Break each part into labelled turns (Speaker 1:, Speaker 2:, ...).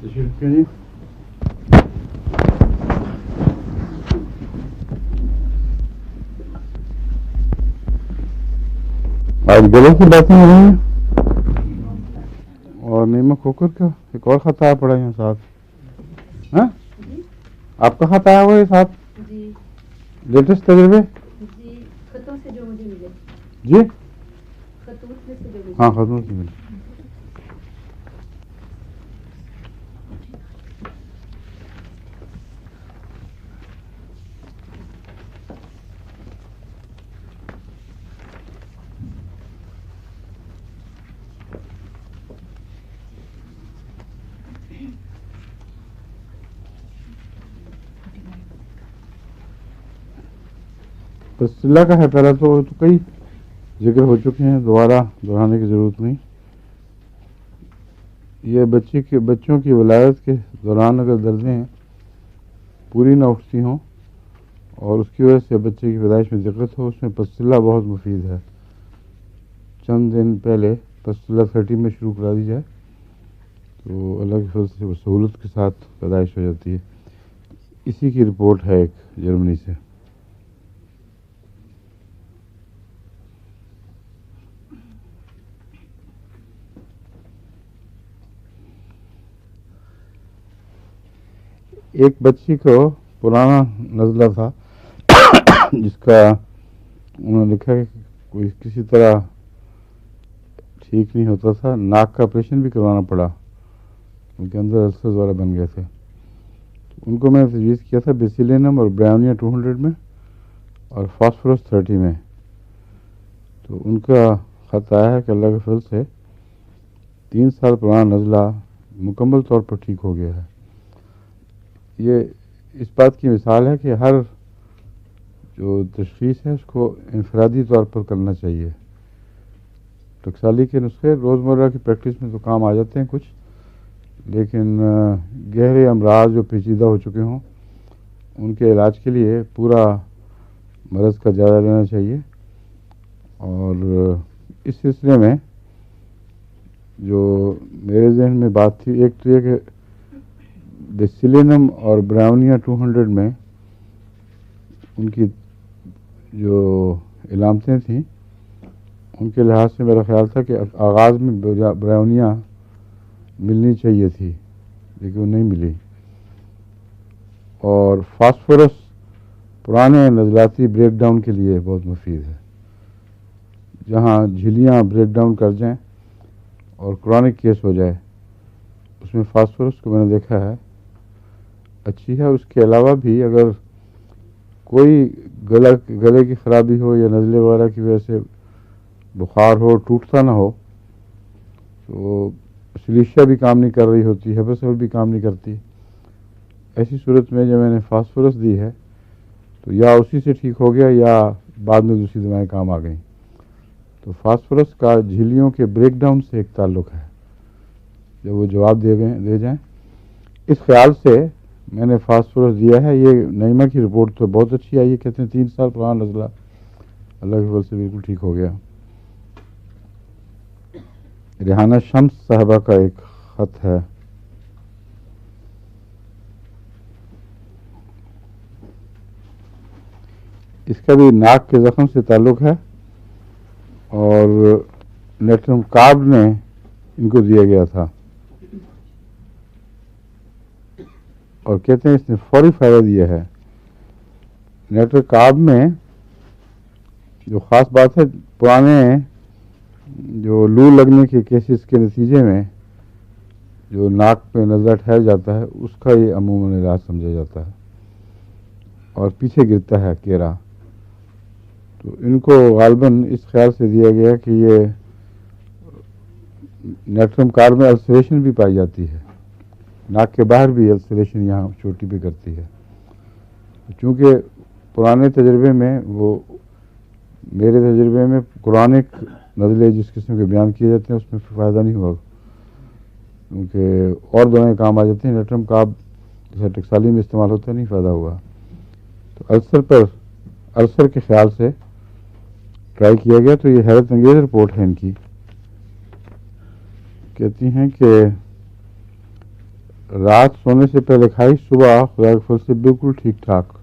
Speaker 1: آج گلے کی باتیں ہو رہی ہیں اور نیمک کوکر کا ایک اور خط آیا پڑا یہاں ساتھ. ہاں آپ کا خط آیا ہوا ہے ساتھ لیٹسٹ تجربے.
Speaker 2: خطوں سے جو مجھے ملے.
Speaker 1: جی
Speaker 2: خطوط میں سے جو مجھے.
Speaker 1: ہاں خطوں سے ملے. تسلا کا ہے پہلا تو کئی ذکر ہو چکے ہیں, دوبارہ دہرانے کی ضرورت نہیں. یہ بچوں کی ولادت کے دوران اگر دردیں پوری نہ اٹھتی ہوں اور اس کی وجہ سے بچے کی پیدائش میں دقت ہو, اس میں پستلا بہت مفید ہے. چند دن پہلے پستلا 30 میں شروع کرا دی جائے تو اللہ کی فضل سے سہولت کے ساتھ پیدائش ہو جاتی ہے. اسی کی رپورٹ ہے ایک جرمنی سے. ایک بچی کو پرانا نزلہ تھا جس کا انہوں نے لکھا کہ کوئی کسی طرح ٹھیک نہیں ہوتا تھا. ناک کا آپریشن بھی کروانا پڑا, ان کے اندر السر وغیرہ بن گئے تھے. ان کو میں نے تجویز کیا تھا بیسیلینم اور برائونیا 200 میں اور فاسفورس 30 میں. تو ان کا خط آیا ہے کہ اللہ کے فضل سے 3 سال پرانا نزلہ مکمل طور پر ٹھیک ہو گیا ہے. یہ اس بات کی مثال ہے کہ ہر جو تشخیص ہے اس کو انفرادی طور پر کرنا چاہیے. ٹکسالی کے نسخے روزمرہ کی پریکٹس میں تو کام آ جاتے ہیں کچھ, لیکن گہرے امراض جو پیچیدہ ہو چکے ہوں ان کے علاج کے لیے پورا مرض کا جائزہ لینا چاہیے. اور اس سلسلے میں جو میرے ذہن میں بات تھی, ایک تو یہ کہ بیسیلینم اور برائونیا 200 میں ان کی جو علامتیں تھیں ان کے لحاظ سے میرا خیال تھا کہ آغاز میں برائونیا ملنی چاہیے تھی لیکن وہ نہیں ملی. اور فاسفورس پرانے نزلاتی بریک ڈاؤن کے لیے بہت مفید ہے. جہاں جھلیاں بریک ڈاؤن کر جائیں اور کرونک کیس ہو جائے اس میں فاسفورس کو میں نے دیکھا ہے اچھی ہے. اس کے علاوہ بھی اگر کوئی گلے کی خرابی ہو یا نزلے وغیرہ کی وجہ سے بخار ہو, ٹوٹتا نہ ہو, تو سلیشیا بھی کام نہیں کر رہی ہوتی, ہیپسول بھی کام نہیں کرتی, ایسی صورت میں جب میں نے فاسفورس دی ہے تو یا اسی سے ٹھیک ہو گیا یا بعد میں دوسری دوائیں کام آ گئیں. تو فاسفورس کا جھلیوں کے بریک ڈاؤن سے ایک تعلق ہے. جب وہ جواب دے جائیں اس خیال سے میں نے فاسفورس دیا ہے. یہ نعیمہ کی رپورٹ تو بہت اچھی آئی ہے, کہتے ہیں 3 سال پرانا نزلہ اللہ کے فضل سے بالکل ٹھیک ہو گیا. ریحانہ شمس صاحبہ کا ایک خط ہے. اس کا بھی ناک کے زخم سے تعلق ہے اور نیٹرم کارب نے ان کو دیا گیا تھا اور کہتے ہیں اس نے فوری فائدہ دیا ہے. نیٹرم کارب میں جو خاص بات ہے, پرانے جو لو لگنے کے کیسز کے نتیجے میں جو ناک پہ نزلہ ٹھہر جاتا ہے اس کا یہ عموماً علاج سمجھا جاتا ہے اور پیچھے گرتا ہے کیرا. تو ان کو غالباً اس خیال سے دیا گیا کہ یہ نیٹرم کارب میں السریشن بھی پائی جاتی ہے, ناک کے باہر بھی السریشن یہاں چوٹی پہ کرتی ہے. چونکہ پرانے تجربے میں میرے تجربے میں کرونک نزلے جس قسم کے بیان کیے جاتے ہیں اس میں فائدہ نہیں ہوا, کیونکہ اور دوائیں کام آ جاتی ہیں. نیٹرم کارب جیسا ٹکسالی میں استعمال ہوتا ہے, نہیں فائدہ ہوا. تو السر کے خیال سے ٹرائی کیا گیا. تو یہ حیرت انگیز رپورٹ ہے ان کی. کہتی ہیں کہ رات سونے سے پہلے کھائی، صبح خدا کے فضل سے بالکل ٹھیک ٹھاک.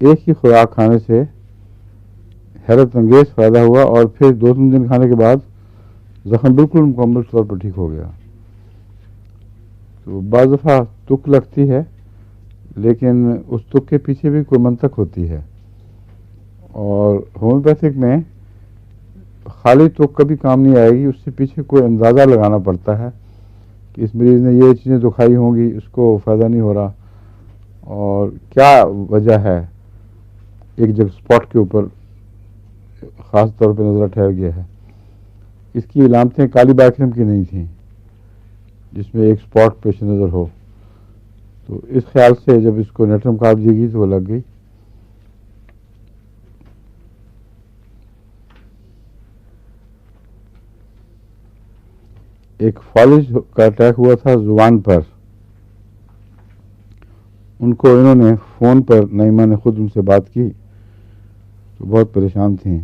Speaker 1: ایک ہی خوراک کھانے سے حیرت انگیز فائدہ ہوا، اور پھر 2-3 دن کھانے کے بعد زخم بالکل مکمل طور پر ٹھیک ہو گیا. تو بعض دفعہ تک لگتی ہے، لیکن اس تک کے پیچھے بھی کوئی منطق ہوتی ہے. اور ہومیوپیتھک میں خالی تک کبھی کام نہیں آئے گی، اس سے پیچھے کوئی اندازہ لگانا پڑتا ہے کہ اس مریض نے یہ چیزیں تو کھائی ہوں گی، اس کو فائدہ نہیں ہو رہا، اور کیا وجہ ہے. ایک جگہ اسپاٹ کے اوپر خاص طور پہ نظر ٹھہر گیا ہے. اس کی علامتیں کالی بیکٹیم کی نہیں تھیں جس میں ایک اسپاٹ پیش نظر ہو. تو اس خیال سے جب اس کو نیٹرم کاپ دی گئی تو وہ لگ گئی. ایک فالج کا اٹیک ہوا تھا زبان پر. ان کو انہوں نے فون پر، نعیمہ نے خود ان سے بات کی تو بہت پریشان تھیں.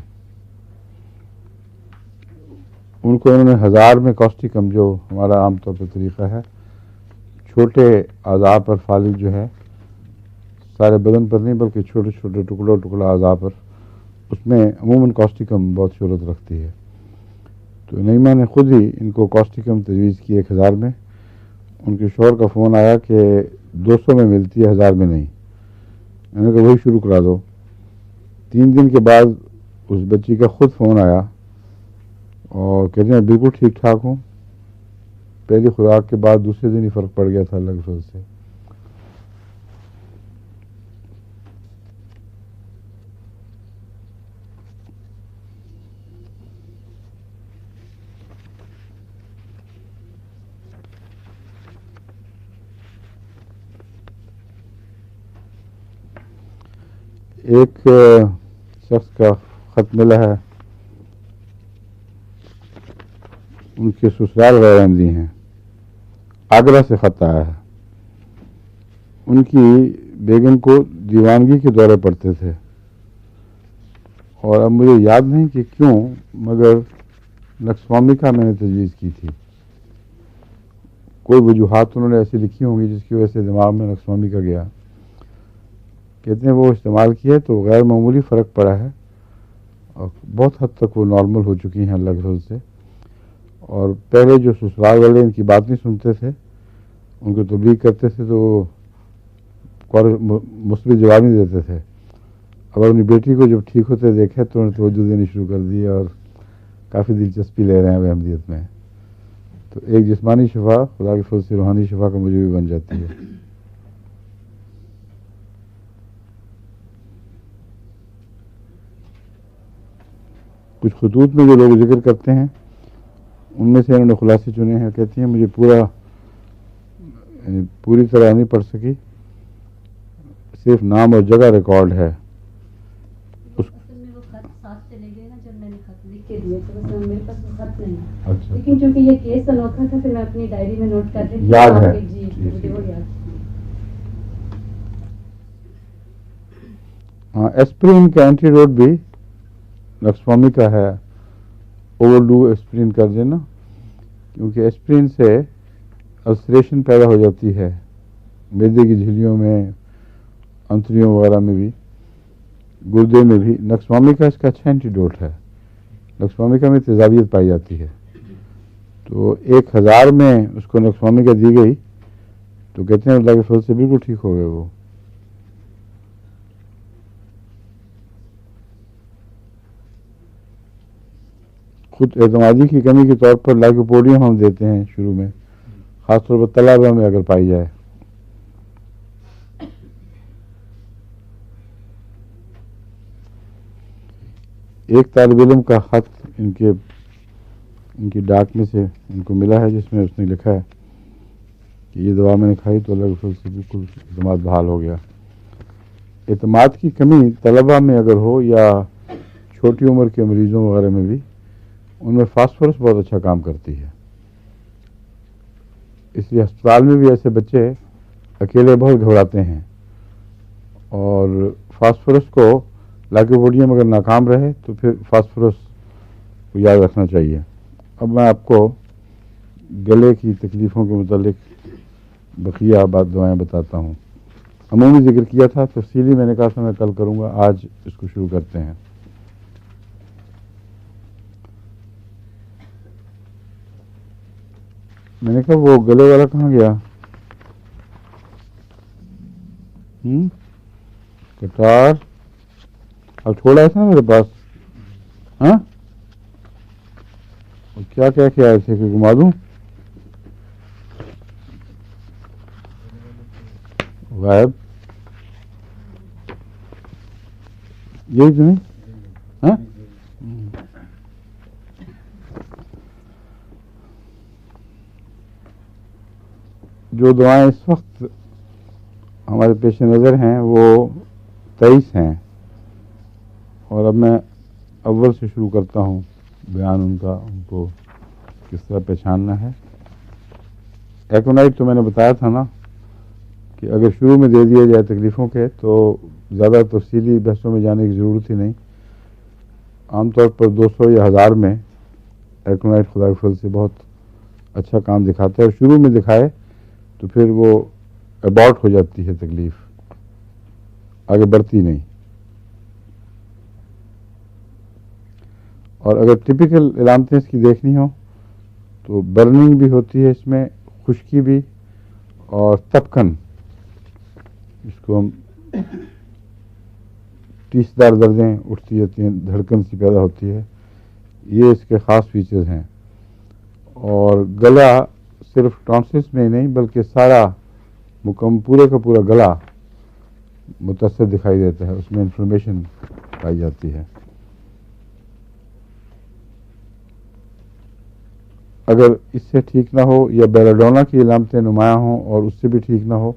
Speaker 1: ان کو انہوں نے 1000 میں کاسٹیکم، جو ہمارا عام طور پہ طریقہ ہے، چھوٹے اعضاء پر فالج جو ہے، سارے بدن پر نہیں بلکہ چھوٹے چھوٹے ٹکڑا اعضاء پر، اس میں عموماً کاسٹیکم بہت شہرت رکھتی ہے. تو نعیمہ نے خود ہی ان کو کاسٹیکم تجویز کی 1000 میں. ان کے شوہر کا فون آیا کہ 200 میں ملتی ہے، 1000 میں نہیں. میں نے کہا وہی شروع کرا دو. 3 دن کے بعد اس بچی کا خود فون آیا اور کہتے ہیں بالکل ٹھیک ٹھاک ہوں. پہلی خوراک کے بعد دوسرے دن ہی فرق پڑ گیا تھا اللہ کے فضل سے. ایک شخص کا خط ملا ہے، ان کے سسرال غیر احمدی ہیں، آگرہ سے خط آیا ہے. ان کی بیگم کو دیوانگی کے دورے پڑتے تھے، اور اب مجھے یاد نہیں کہ کیوں، مگر نقصوامی کا میں نے تجویز کی تھی. کوئی وجوہات انہوں نے ایسی لکھی ہوں گی جس کی وجہ سے دماغ میں نقصوامی کا گیا. کہتے ہیں وہ استعمال کیے تو غیر معمولی فرق پڑا ہے، اور بہت حد تک وہ نارمل ہو چکی ہیں اللہ کے فضل سے. اور پہلے جو سسرال والے ان کی بات نہیں سنتے تھے، ان کو تبلیغ کرتے تھے تو وہ مثبت جواب نہیں دیتے تھے. اب اپنی بیٹی کو جب ٹھیک ہوتے دیکھے تو انہوں نے توجہ دینی شروع کر دی اور کافی دلچسپی لے رہے ہیں احمدیت میں. تو ایک جسمانی شفا خدا کے فضل سے روحانی شفا کا مجھے بھی بن جاتی ہے. کچھ خطوط میں جو لوگ ذکر کرتے ہیں ان میں سے انہوں نے خلاصے چنے ہیں. کہتی ہیں مجھے پوری طرح نہیں پڑھ سکی، صرف نام اور جگہ ریکارڈ ہے.
Speaker 2: اصل میں وہ خط ساتھ چلے گئے نا، جب میں نے خط لکھ کے دیے تو بس میرے پاس وہ خط نہیں ہے.
Speaker 1: اچھا،
Speaker 2: لیکن چونکہ یہ کیس انوکھا تھا پھر میں اپنی ڈائری میں نوٹ کر رہی تھی.
Speaker 1: یاد ہے.
Speaker 2: جی مجھے وہ یاد.
Speaker 1: ہاں، ایسپرین کا اینٹی ڈوٹ بھی نقصوامی کا ہے. اوور ڈو ایسپرین کر دینا، کیونکہ ایسپرین سے السریشن پیدا ہو جاتی ہے معدے کی جھلیوں میں، انتڑیوں وغیرہ میں بھی، گردے میں بھی. نقصوامی کا اس کا اچھا اینٹی ڈوٹ ہے. نقصوامی کا میں تیزابیت پائی جاتی ہے. تو 1000 میں اس کو نقصوامی کا دی گئی تو کہتے ہیں اللہ کے فضل سے بالکل ٹھیک ہو گئے وہ. خود اعتمادی کی کمی کے طور پر لائکوپوڈیم ہم دیتے ہیں شروع میں، خاص طور پر طلبہ میں اگر پائی جائے. ایک طالب علم کا خط ان کی ڈاک میں سے ان کو ملا ہے، جس میں اس نے لکھا ہے کہ یہ دوا میں نے کھائی تو اللہ کے فضل سے بالکل اعتماد بحال ہو گیا. اعتماد کی کمی طلبہ میں اگر ہو یا چھوٹی عمر کے مریضوں وغیرہ میں بھی، ان میں فاسفورس بہت اچھا کام کرتی ہے. اس لیے ہسپتال میں بھی ایسے بچے اکیلے بہت گھبراتے ہیں، اور فاسفورس کو لائکوپوڈیم اگر ناکام رہے تو پھر فاسفورس کو یاد رکھنا چاہیے. اب میں آپ کو گلے کی تکلیفوں کے متعلق بقیہ دعائیں بتاتا ہوں. عمومی ذکر کیا تھا، تفصیلی میں نے کہا تھا میں کل کروں گا. آج اس کو شروع کرتے ہیں. میں نے کہا وہ گلے والا کہاں گیا؟ کٹار اب چھوڑا تھا نا میرے پاس. ہاں کیا کیا کیا آئے تھے کہ گھما دوں؟ غائب یہی تو نہیں. ہاں جو دعائیں اس وقت ہمارے پیش نظر ہیں وہ 23 ہیں، اور اب میں اول سے شروع کرتا ہوں بیان ان کا، ان کو کس طرح پہچاننا ہے. ایکونائٹ تو میں نے بتایا تھا نا کہ اگر شروع میں دے دیا جائے تکلیفوں کے تو زیادہ تفصیلی بحثوں میں جانے کی ضرورت ہی نہیں. عام طور پر 200 یا 1000 میں ایکونائٹ خدا کے فضل سے بہت اچھا کام دکھاتا ہے، اور شروع میں دکھائے تو پھر وہ اباؤٹ ہو جاتی ہے تکلیف، آگے بڑھتی نہیں. اور اگر ٹپیکل علامتیں اس کی دیکھنی ہوں تو برننگ بھی ہوتی ہے اس میں، خشکی بھی، اور تپکن جس کو ہم ٹیسدار دردیں اٹھتی جاتی ہیں، دھڑکن سی پیدا ہوتی ہے، یہ اس کے خاص فیچرز ہیں. اور گلا صرف ٹانسلس میں ہی نہیں بلکہ سارا پورے کا پورا گلا متاثر دکھائی دیتا ہے، اس میں انفلمیشن پائی جاتی ہے. اگر اس سے ٹھیک نہ ہو یا بیلاڈونا کی علامتیں نمایاں ہوں اور اس سے بھی ٹھیک نہ ہو،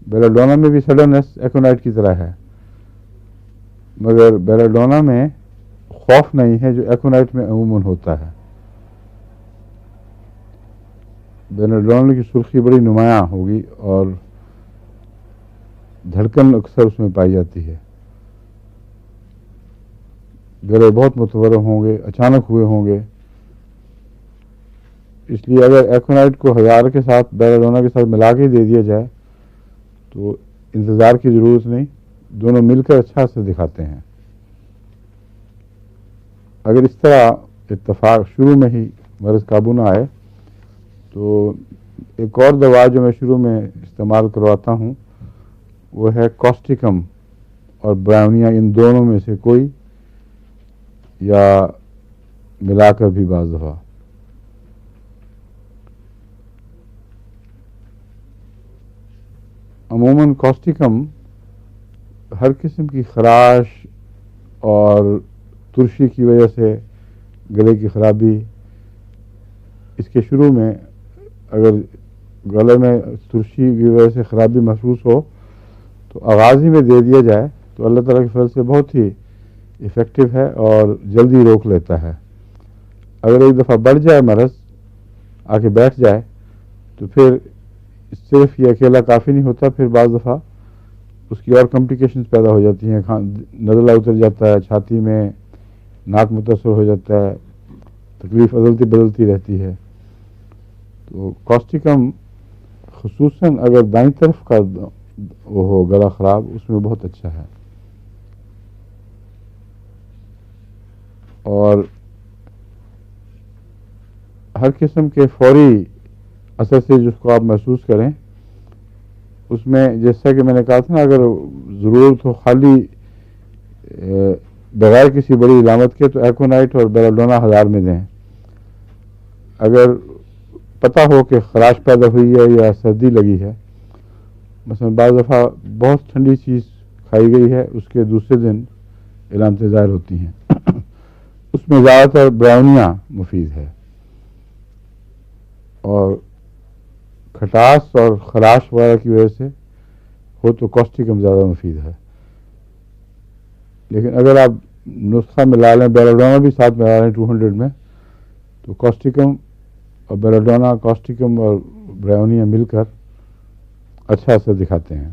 Speaker 1: بیلاڈونا میں بھی سڈننس ایکونائٹ کی طرح ہے، مگر بیلاڈونا میں خوف نہیں ہے جو ایکونائٹ میں عموماً ہوتا ہے. بیلاڈونا کی سرخی بڑی نمایاں ہوگی اور دھڑکن اکثر اس میں پائی جاتی ہے، گلے بہت متورم ہوں گے، اچانک ہوئے ہوں گے. اس لیے اگر ایکونائٹ کو 1000 کے ساتھ بیلاڈونا کے ساتھ ملا کے دے دیا جائے تو انتظار کی ضرورت نہیں، دونوں مل کر اچھا اثر دکھاتے ہیں. اگر اس طرح اتفاق شروع میں ہی مرض قابو نہ آئے تو ایک اور دوا جو میں شروع میں استعمال کرواتا ہوں وہ ہے کاسٹیکم اور برائونیا، ان دونوں میں سے کوئی، یا ملا کر بھی بعض دفعہ. عموماً کاسٹیکم ہر قسم کی خراش اور ترشی کی وجہ سے گلے کی خرابی، اس کے شروع میں اگر گلے میں ترشی کی وجہ سے خرابی محسوس ہو تو آغاز ہی میں دے دیا جائے تو اللہ تعالیٰ کے فضل سے بہت ہی افیکٹو ہے اور جلدی روک لیتا ہے. اگر ایک دفعہ بڑھ جائے مرض، آ کے بیٹھ جائے، تو پھر صرف یہ اکیلا کافی نہیں ہوتا، پھر بعض دفعہ اس کی اور کمپلیکیشنز پیدا ہو جاتی ہیں. نزلہ اتر جاتا ہے چھاتی میں، ناک متاثر ہو جاتا ہے، تکلیف عدلتی بدلتی رہتی ہے. تو کاسٹیکم خصوصاً اگر دائیں طرف کا وہ ہو گلا خراب، اس میں بہت اچھا ہے. اور ہر قسم کے فوری اثر سے جس کو آپ محسوس کریں، اس میں جیسا کہ میں نے کہا تھا نا، اگر ضرورت ہو خالی بغیر کسی بڑی علامت کے تو ایکونائٹ اور بیلاڈونا 1000 میں دیں. اگر پتہ ہو کہ خراش پیدا ہوئی ہے یا سردی لگی ہے، مثلا بعض دفعہ بہت ٹھنڈی چیز کھائی گئی ہے، اس کے دوسرے دن علامتیں ظاہر ہوتی ہیں، اس میں زیادہ تر برائونیا مفید ہے. اور کھٹاس اور خراش وغیرہ کی وجہ سے ہو تو کاسٹیکم زیادہ مفید ہے. لیکن اگر آپ نسخہ ملا لیں، بیلاڈونا بھی ساتھ ملا لیں 200 میں، تو کاسٹیکم اور بیلاڈونا، کاسٹیکم اور برائونیا مل کر اچھا اثر دکھاتے ہیں.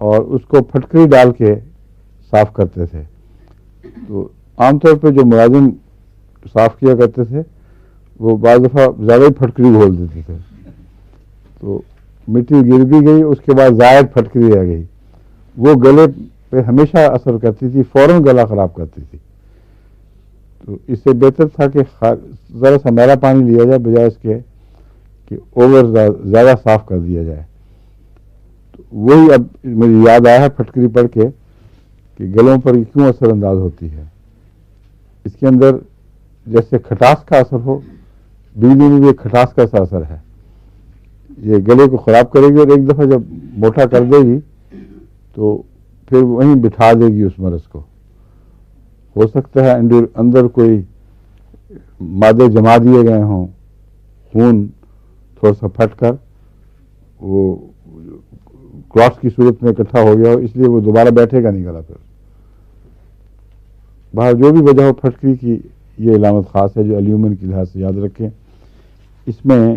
Speaker 1: اور اس کو پھٹکری ڈال کے صاف کرتے تھے. تو عام طور پہ جو ملازم صاف کیا کرتے تھے وہ بعض دفعہ زیادہ ہی پھٹکری گھول دیتے تھے, تو مٹی گر بھی گئی, اس کے بعد زائد پھٹکری رہ گئی, وہ گلے پہ ہمیشہ اثر کرتی تھی, فوراً گلا خراب کرتی تھی. تو اس سے بہتر تھا کہ ذرا سا میرا پانی لیا جائے بجائے اس کے کہ اوور زیادہ صاف کر دیا جائے. تو وہی اب مجھے یاد آیا ہے پھٹکری پڑھ کے کہ گلوں پر کیوں اثر انداز ہوتی ہے. اس کے اندر جیسے کھٹاس کا اثر ہو, بجلی میں بھی ایک کھٹاس کا سا اثر ہے. یہ گلے کو خراب کرے گی اور ایک دفعہ جب موٹا کر دے گی تو پھر وہیں بٹھا دے گی اس مرض کو. ہو سکتا ہے اندر کوئی مادے جما دیے گئے ہوں, خون تھوڑا سا پھٹ کر وہ کراس کی صورت میں اکٹھا ہو گیا ہو, اس لیے وہ دوبارہ بیٹھے گا نہیں گلا. پھر باہر جو بھی وجہ ہو پھٹکری کی, یہ علامت خاص ہے جو الیومن کے لحاظ سے یاد رکھیں. اس میں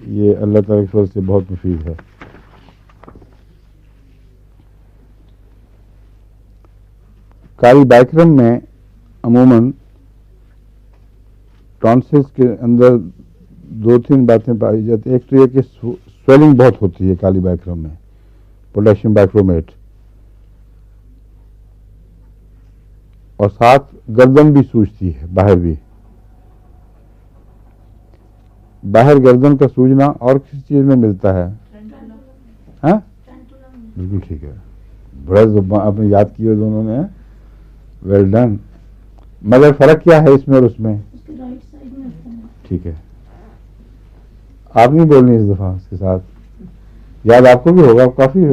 Speaker 1: یہ اللہ تعالیٰ کی فضل سے بہت مفید ہے. کالی بیکرم میں عموماً ٹانسلز کے اندر 2-3 باتیں پائی جاتی ہیں. ایک تو یہ کہ سویلنگ بہت ہوتی ہے کالی بیکرم میں, پوٹیشیم بائکرومیٹ, اور ساتھ گردن بھی سوجتی ہے, باہر بھی. باہر گردن کا سوجنا اور کسی چیز میں ملتا ہے؟ ہاں بالکل ٹھیک ہے, بڑا آپ نے یاد کیا دونوں نے, ویل ڈن. مگر فرق کیا ہے اس میں اور اس میں؟ ٹھیک ہے, آپ نہیں بولنی اس دفعہ اس کے ساتھ. یاد آپ کو بھی ہوگا, کافی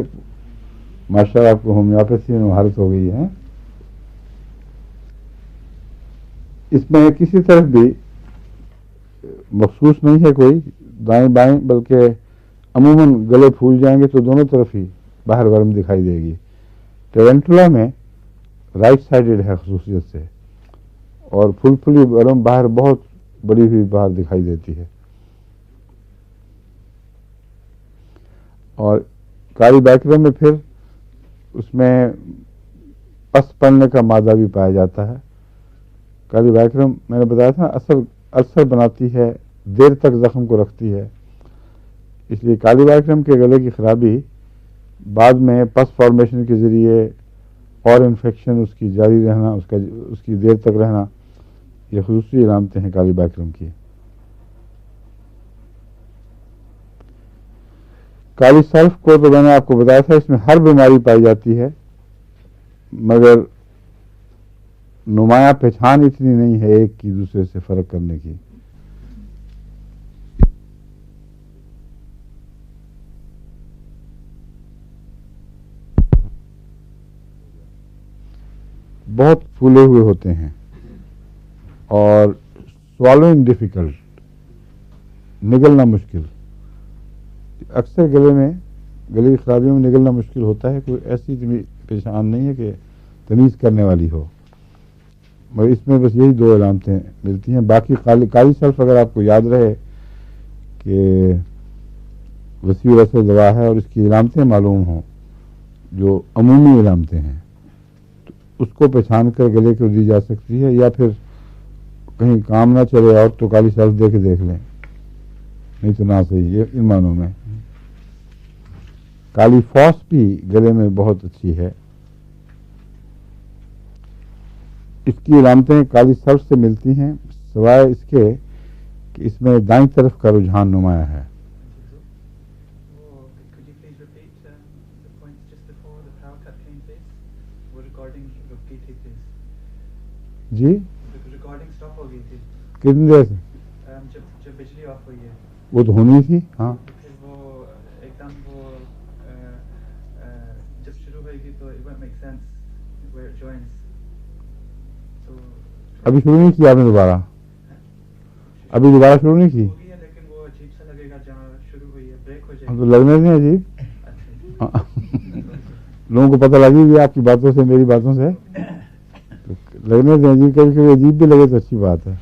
Speaker 1: ماشاء اللہ آپ کو ہومیوپیتھی میں مہارت ہو گئی ہے. اس میں کسی طرف بھی مخصوص نہیں ہے کوئی دائیں بائیں, بلکہ عموماً گلے پھول جائیں گے تو دونوں طرف ہی باہر ورم دکھائی دے گی. ٹیرنٹولا میں رائٹ سائڈڈ ہے خصوصیت سے, اور پھول پھلی ورم باہر بہت بڑی ہوئی باہر دکھائی دیتی ہے. اور کالی بیکرم میں پھر اس میں پس پڑنے کا مادہ بھی پایا جاتا ہے. کالی بیکرم میں نے بتایا تھا السر بناتی ہے, دیر تک زخم کو رکھتی ہے. اس لیے کالی بیکرم کے گلے کی خرابی بعد میں پس فارمیشن کے ذریعے اور انفیکشن اس کی جاری رہنا, اس کی دیر تک رہنا, یہ خصوصی علامتیں ہیں کالی بیکرم کی. کالی سلف کو تو میں نے آپ کو بتایا تھا اس میں ہر بیماری پائی جاتی ہے, مگر نمایاں پہچان اتنی نہیں ہے ایک کی دوسرے سے فرق کرنے کی. بہت پھولے ہوئے ہوتے ہیں اور سوالوئنگ ڈیفیکلٹ, نگلنا مشکل. اکثر گلے کی خرابیوں میں نگلنا مشکل ہوتا ہے. کوئی ایسی پہچان نہیں ہے کہ تمیز کرنے والی ہو, مگر اس میں بس یہی 2 علامتیں ملتی ہیں. باقی کالی سلف اگر آپ کو یاد رہے کہ وسیع اثر دوا ہے اور اس کی علامتیں معلوم ہوں جو عمومی علامتیں ہیں, تو اس کو پہچان کر گلے کو دی جا سکتی ہے. یا پھر کہیں کام نہ چلے اور تو کالی سلف دے کے دیکھ لیں, نہیں تو نہ صحیح. یہ ان معنوں میں کالی فاس بھی گلے میں بہت اچھی ہے. اس کی علامتیں کالی سلف سے ملتی ہیں, سوائے اس کے کہ اس میں دائیں طرف کا رجحان نمایاں ہے. جی کتنی دیر سے؟
Speaker 3: جب بجلی آف ہوئی ہے
Speaker 1: وہ تو ہونی تھی. ہاں
Speaker 3: وہ ایک دم وہ جب شروع ہوئے گی تو it won't make sense where it joins.
Speaker 1: ابھی شروع نہیں کیا آپ نے دوبارہ؟ ابھی دوبارہ شروع نہیں کی؟
Speaker 3: ہوگی ہے لیکن وہ عجیب سا لگے گا جہاں شروع ہوئی ہے, بریک ہو جائے
Speaker 1: ہم تو لگنے دیں عجیب. لوگوں کو پتہ لگی گیا آپ کی باتوں سے, میری باتوں سے, لگنے دیں عجیب. کبھی کبھی عجیب بھی لگے تو اچھی بات ہے.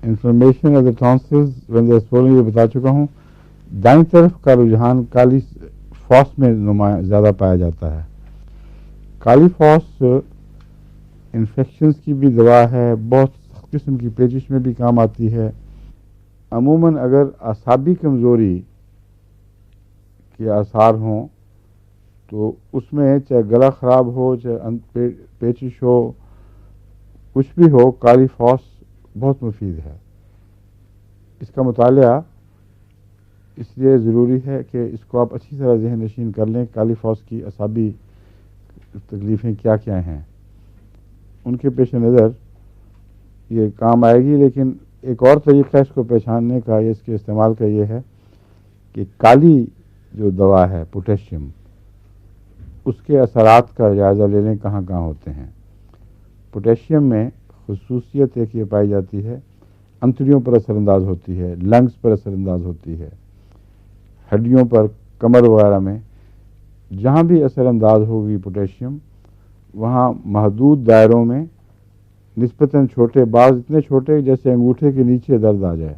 Speaker 1: Information of the tonsils when they are swelling, یہ بتا چکا ہوں. دائیں طرف کا رجحان کالی فاس میں زیادہ پایا جاتا ہے. کالی فاس انفیکشنز کی بھی دوا ہے, بہت سخت قسم کی پیچش میں بھی کام آتی ہے. عموماً اگر اعصابی کمزوری کے آثار ہوں تو اس میں چاہے گلا خراب ہو, چاہے پیچش ہو, کچھ بھی ہو, کالی فاس بہت مفید ہے. اس کا مطالعہ اس لیے ضروری ہے کہ اس کو آپ اچھی طرح ذہن نشین کر لیں. کالی فاس کی اعصابی تکلیفیں کیا کیا ہیں, ان کے پیش نظر یہ کام آئے گی. لیکن ایک اور طریقہ اس کو پہچاننے کا, اس کے استعمال کا یہ ہے کہ کالی جو دوا ہے پوٹیشیم, اس کے اثرات کا جائزہ لے لیں کہاں کہاں ہوتے ہیں. پوٹیشیم میں خصوصیت ایک یہ پائی جاتی ہے, انتڑیوں پر اثر انداز ہوتی ہے, لنگز پر اثر انداز ہوتی ہے, ہڈیوں پر, کمر وغیرہ میں جہاں بھی اثر انداز ہوگی پوٹیشیم, وہاں محدود دائروں میں نسبتاً چھوٹے, بعض اتنے چھوٹے جیسے انگوٹھے کے نیچے درد آ جائے,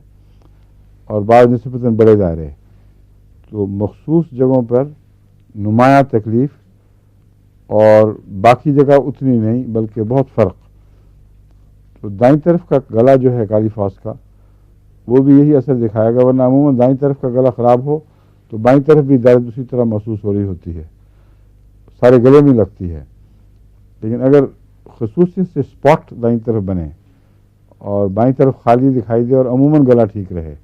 Speaker 1: اور بعض نسبتاً بڑے دائرے, تو مخصوص جگہوں پر نمایاں تکلیف, اور باقی جگہ اتنی نہیں بلکہ بہت فرق. تو دائیں طرف کا گلا جو ہے کالی فاس کا, وہ بھی یہی اثر دکھائے گا. ورنہ عموماً دائیں طرف کا گلا خراب ہو تو بائیں طرف بھی درد اسی طرح محسوس ہو رہی ہوتی ہے, سارے گلے میں لگتی ہے. لیکن اگر خصوصیت سے اسپاٹ دائیں طرف بنے اور بائیں طرف خالی دکھائی دے اور عموماً گلا ٹھیک رہے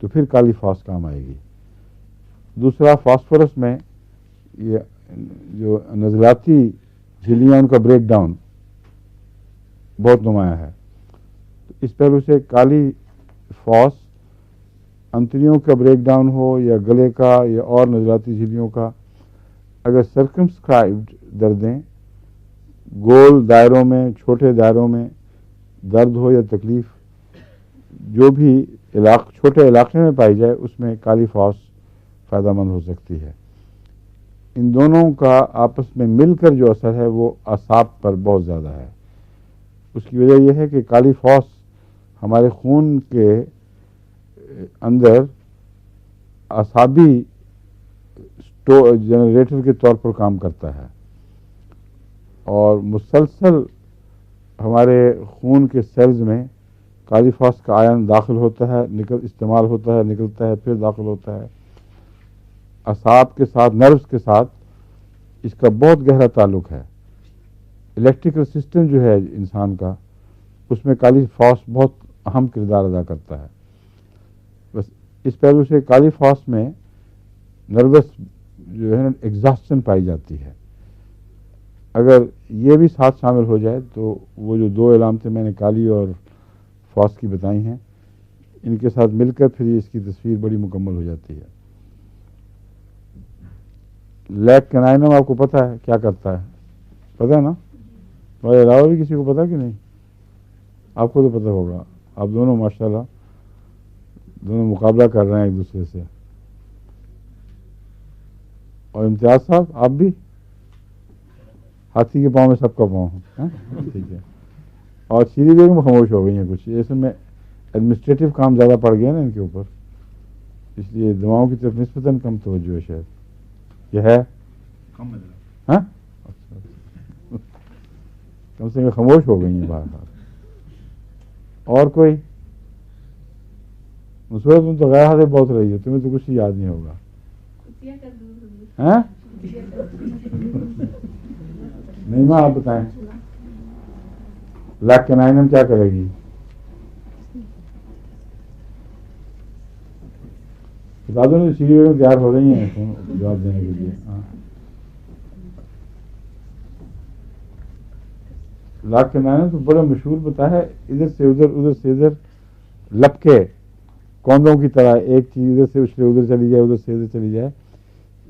Speaker 1: تو پھر کالی فاس کام آئے گی. دوسرا, فاسفورس میں یہ جو نزلاتی جھلیاں ان کا بریک ڈاؤن بہت نمایاں ہے. اس پہلو سے کالی فاس انتڑیوں کا بریک ڈاؤن ہو یا گلے کا یا اور نزلاتی جھلیوں کا, اگر سرکمسکرائبڈ دردیں, گول دائروں میں, چھوٹے دائروں میں درد ہو یا تکلیف جو بھی چھوٹے علاقے میں پائی جائے, اس میں کالی فاس فائدہ مند ہو سکتی ہے. ان دونوں کا آپس میں مل کر جو اثر ہے وہ اعصاب پر بہت زیادہ ہے. اس کی وجہ یہ ہے کہ کالی فاس ہمارے خون کے اندر اعصابی جنریٹر کے طور پر کام کرتا ہے, اور مسلسل ہمارے خون کے سیلز میں کالی فاس کا آئن داخل ہوتا ہے, استعمال ہوتا ہے, نکلتا ہے, پھر داخل ہوتا ہے. اعصاب کے ساتھ, نروز کے ساتھ اس کا بہت گہرا تعلق ہے. الیکٹریکل سسٹم جو ہے انسان کا, اس میں کالی فاس بہت اہم کردار ادا کرتا ہے. بس اس پہلو سے کالی فاس میں نروس جو ہے نا ایگزاسشن پائی جاتی ہے. اگر یہ بھی ساتھ شامل ہو جائے تو وہ جو دو علامتیں میں نے کالی اور فاس کی بتائی ہیں, ان کے ساتھ مل کر پھر اس کی تصویر بڑی مکمل ہو جاتی ہے. لیک کنائنم آپ کو پتہ ہے کیا کرتا ہے؟ پتہ ہے نا؟ تمہارے علاوہ بھی کسی کو پتہ کہ نہیں؟ آپ کو تو پتہ ہوگا, آپ دونوں ماشاءاللہ دونوں مقابلہ کر رہے ہیں ایک دوسرے سے. اور امتیاز صاحب آپ بھی, ہاتھی کے پاؤں میں سب کا پاؤں, ٹھیک ہے. اور شیری بیگم خاموش ہو گئی ہیں کچھ, اس میں ایڈمنسٹریٹو کام زیادہ پڑ گیا نا ان کے اوپر, اس لیے دواؤں کی طرف نسبتاً کم توجہ ہے شاید. یہ ہے ہاں, کم سے کم خاموش ہو گئی ہیں باہر. اور کوئی مسورت, تم تو غیر حاضر بہت رہی ہو, تمہیں تو کچھ ہی یاد نہیں ہوگا. ہاں نہیں ماں, آپ بتائیں لیک کنائنم کیا کرے گی؟ بتا دو نا, سیری بیگم تیار ہو رہی ہیں جواب دینے کے لیے. لیک کنائنم تو بڑا مشہور بتا ہے, ادھر سے ادھر, ادھر سے ادھر لپکے کوندوں کی طرح, ایک چیز ادھر سے اچھلے ادھر چلی جائے, ادھر سے ادھر چلی جائے.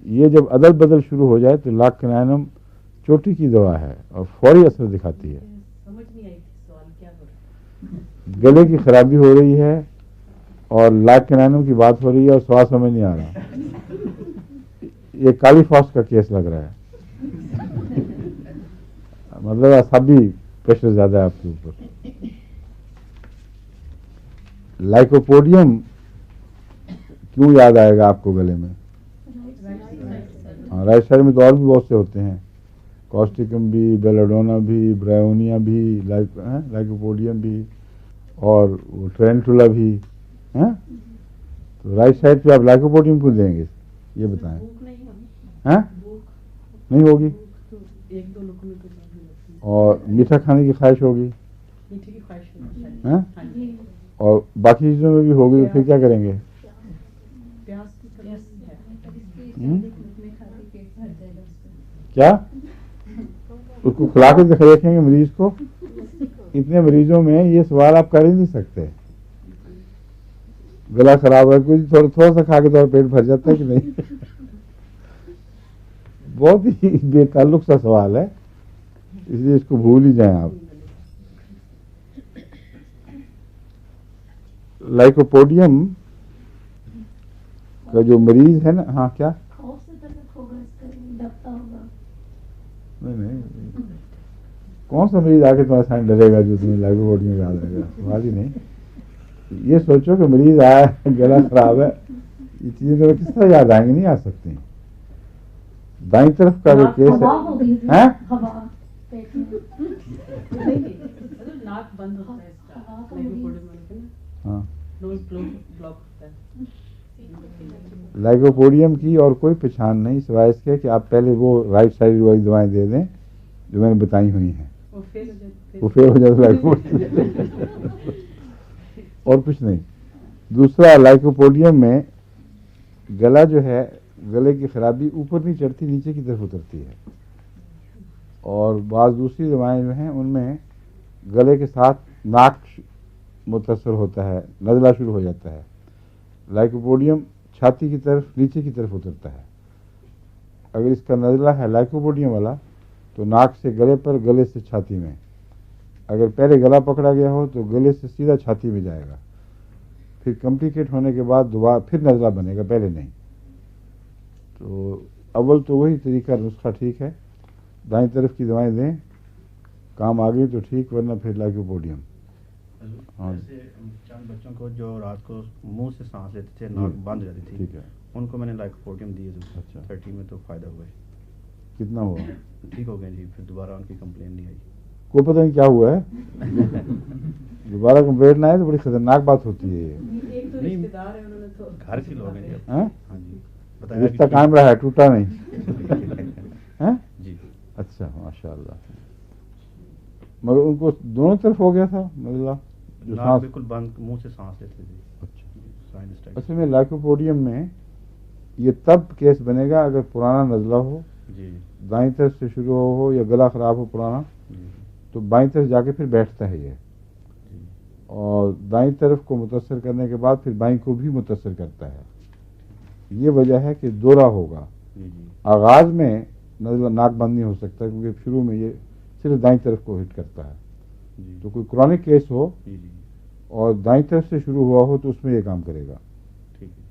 Speaker 1: یہ جب عدل بدل شروع ہو جائے تو لیک کنائنم چوٹی کی دوا ہے اور فوری اثر دکھاتی ہے. گلے کی خرابی ہو رہی ہے اور لیک کنائنم کی بات ہو رہی ہے اور سوال سمجھ نہیں آ رہا, یہ کالی فاس کا کیس لگ رہا ہے. مطلب اعصابی پریشر زیادہ ہے آپ کے اوپر. لائکوپوڈیم کیوں یاد آئے گا آپ کو گلے میں؟ ہاں رائٹ سائڈ میں تو اور بھی بہت سے ہوتے ہیں، کاسٹیکم بھی، بیلاڈونا بھی، برائونیا بھی، لائکوپوڈیم بھی، اور ٹرینٹولا بھی ہیں. تو رائٹ سائڈ پہ آپ لائکوپوڈیم کو دیں گے یہ بتائیں؟
Speaker 2: بھوک نہیں ہوگی،
Speaker 1: ہاں
Speaker 2: بھوک
Speaker 1: نہیں ہوگی.
Speaker 2: تو ایک دو لوگوں میں تو ہوتی ہے،
Speaker 1: اور میٹھا کھانے کی خواہش ہوگی،
Speaker 2: میٹھے کی خواہش ہوتی ہے.
Speaker 1: ہاں
Speaker 2: ہاں جی،
Speaker 1: اور باقی چیزوں میں بھی ہوگی، تو پھر کیا کریں گے؟
Speaker 2: پیاس کی کمی ہے.
Speaker 1: ہم؟
Speaker 2: میں کھاتی پیٹ بھر جائے گا اس کا.
Speaker 1: کیا اس کو کھلا کے دیکھیں گے مریض کو؟ اتنے مریضوں میں یہ سوال آپ کر ہی نہیں سکتے. گلا خراب ہے، کچھ تھوڑا سا کھا کے تو پیٹ بھر جاتا ہے کہ نہیں؟ بہت ہی بے تعلق سا سوال ہے، اس لیے اس کو بھول ہی جائیں آپ. لائکوپوڈیم کا جو مریض ہے نا، ہاں کیا؟
Speaker 2: خوف سے تلک ہوگا، اس کا دبتا ہوگا.
Speaker 1: نہیں کون سا مریض آ کے تمہارے سامنے ڈرے گا جو تمہیں لائکوپوڈیم یاد رہے گا؟ سوال ہی نہیں. یہ سوچو کہ مریض آیا ہے، گلا خراب ہے، یہ چیزیں تو کس طرح یاد آئیں گی؟ نہیں آ سکتی. دائیں طرف کا جو کیس
Speaker 2: ہوا ہوگی،
Speaker 1: ہے،
Speaker 2: ہوا پیٹ میں ناک بند ہوتا ہے اس کا،
Speaker 1: ہاں
Speaker 2: نوز بلاک ہوتا ہے.
Speaker 1: لائکوپوڈیم کی اور کوئی پہچان نہیں سوائے اس کے کہ آپ پہلے وہ رائٹ سائڈ والی دوائیں دے دیں جو میں نے بتائی ہوئی ہیں، وہ فیل ہو جاتا لائکوپوڈیم. اور کچھ نہیں. دوسرا، لائکوپوڈیم میں گلا جو ہے، گلے کی خرابی اوپر نہیں چڑھتی، نیچے کی طرف اترتی ہے. اور بعض دوسری دوائیں جو ہیں ان میں گلے کے ساتھ ناک متاثر ہوتا ہے، نزلہ شروع ہو جاتا ہے. لائکوپوڈیم چھاتی کی طرف نیچے کی طرف اترتا ہے. اگر اس کا نزلہ ہے لائکوپوڈیم والا تو ناک سے گلے پر، گلے سے چھاتی میں. اگر پہلے گلا پکڑا گیا ہو تو گلے سے سیدھا چھاتی میں جائے گا، پھر کمپلیکیٹ ہونے کے بعد دوبارہ پھر نزلہ بنے گا، پہلے نہیں. تو اول تو وہی طریقہ، نسخہ ٹھیک ہے، دائیں طرف کی دوائیں دیں، کام آ گئی تو ٹھیک، ورنہ پھر لائکوپوڈیم. ہاں
Speaker 3: جیسے چند بچوں کو جو رات کو منہ سے سانس لیتے تھے، ناک بند جاتی تھی،
Speaker 1: ٹھیک ہے.
Speaker 3: ان کو میں نے لائکوپوڈیم دیے تھے.
Speaker 1: اچھا.
Speaker 3: 30 میں تو فائدہ ہوا ہے،
Speaker 1: کتنا ہوا؟
Speaker 3: ٹھیک ہو گئے جی. پھر دوبارہ ان کی کمپلین نہیں آئی.
Speaker 1: کوئی پتہ نہیں کیا ہوا ہے. دوبارہ کمپلیٹ نہ آئے تو بڑی خطرناک بات ہوتی ہے.
Speaker 2: ایک تو رشتے دار ہے، انہوں نے تو
Speaker 3: گھر کے لوگ ہیں جی.
Speaker 1: ہاں
Speaker 3: ہاں جی، بتایا
Speaker 1: رشتہ قائم رہا ہے، ٹوٹا نہیں. ہاں
Speaker 3: جی.
Speaker 1: اچھا، ماشاء اللہ. مگر ان کو دونوں طرف ہو گیا تھا نزلہ، جو
Speaker 3: ناک
Speaker 1: سانس.
Speaker 3: بالکل بند، منہ سے سانس لیتے تھے.
Speaker 1: اچھا.
Speaker 3: Science type.
Speaker 1: اصل میں لائکوپوڈیم میں یہ تب کیس بنے گا اگر پرانا نزلہ ہو،
Speaker 3: جی
Speaker 1: دائیں طرف سے شروع ہو یا گلا خراب ہو پرانا،
Speaker 3: جی
Speaker 1: تو بائیں طرف جا کے پھر بیٹھتا ہے یہ،
Speaker 3: جی.
Speaker 1: اور دائیں طرف کو متاثر کرنے کے بعد پھر بائیں کو بھی متاثر کرتا ہے. یہ وجہ ہے کہ دورہ ہوگا.
Speaker 3: جی جی
Speaker 1: آغاز میں نزلہ ناک بند نہیں ہو سکتا کیونکہ شروع میں یہ صرف دائیں طرف کو ہٹ کرتا ہے.
Speaker 3: جی
Speaker 1: تو کوئی کرونک کیس ہو
Speaker 3: جی جی.
Speaker 1: اور دائیں طرف سے شروع ہوا ہو تو اس میں یہ کام کرے گا.
Speaker 3: ٹھیک ہے.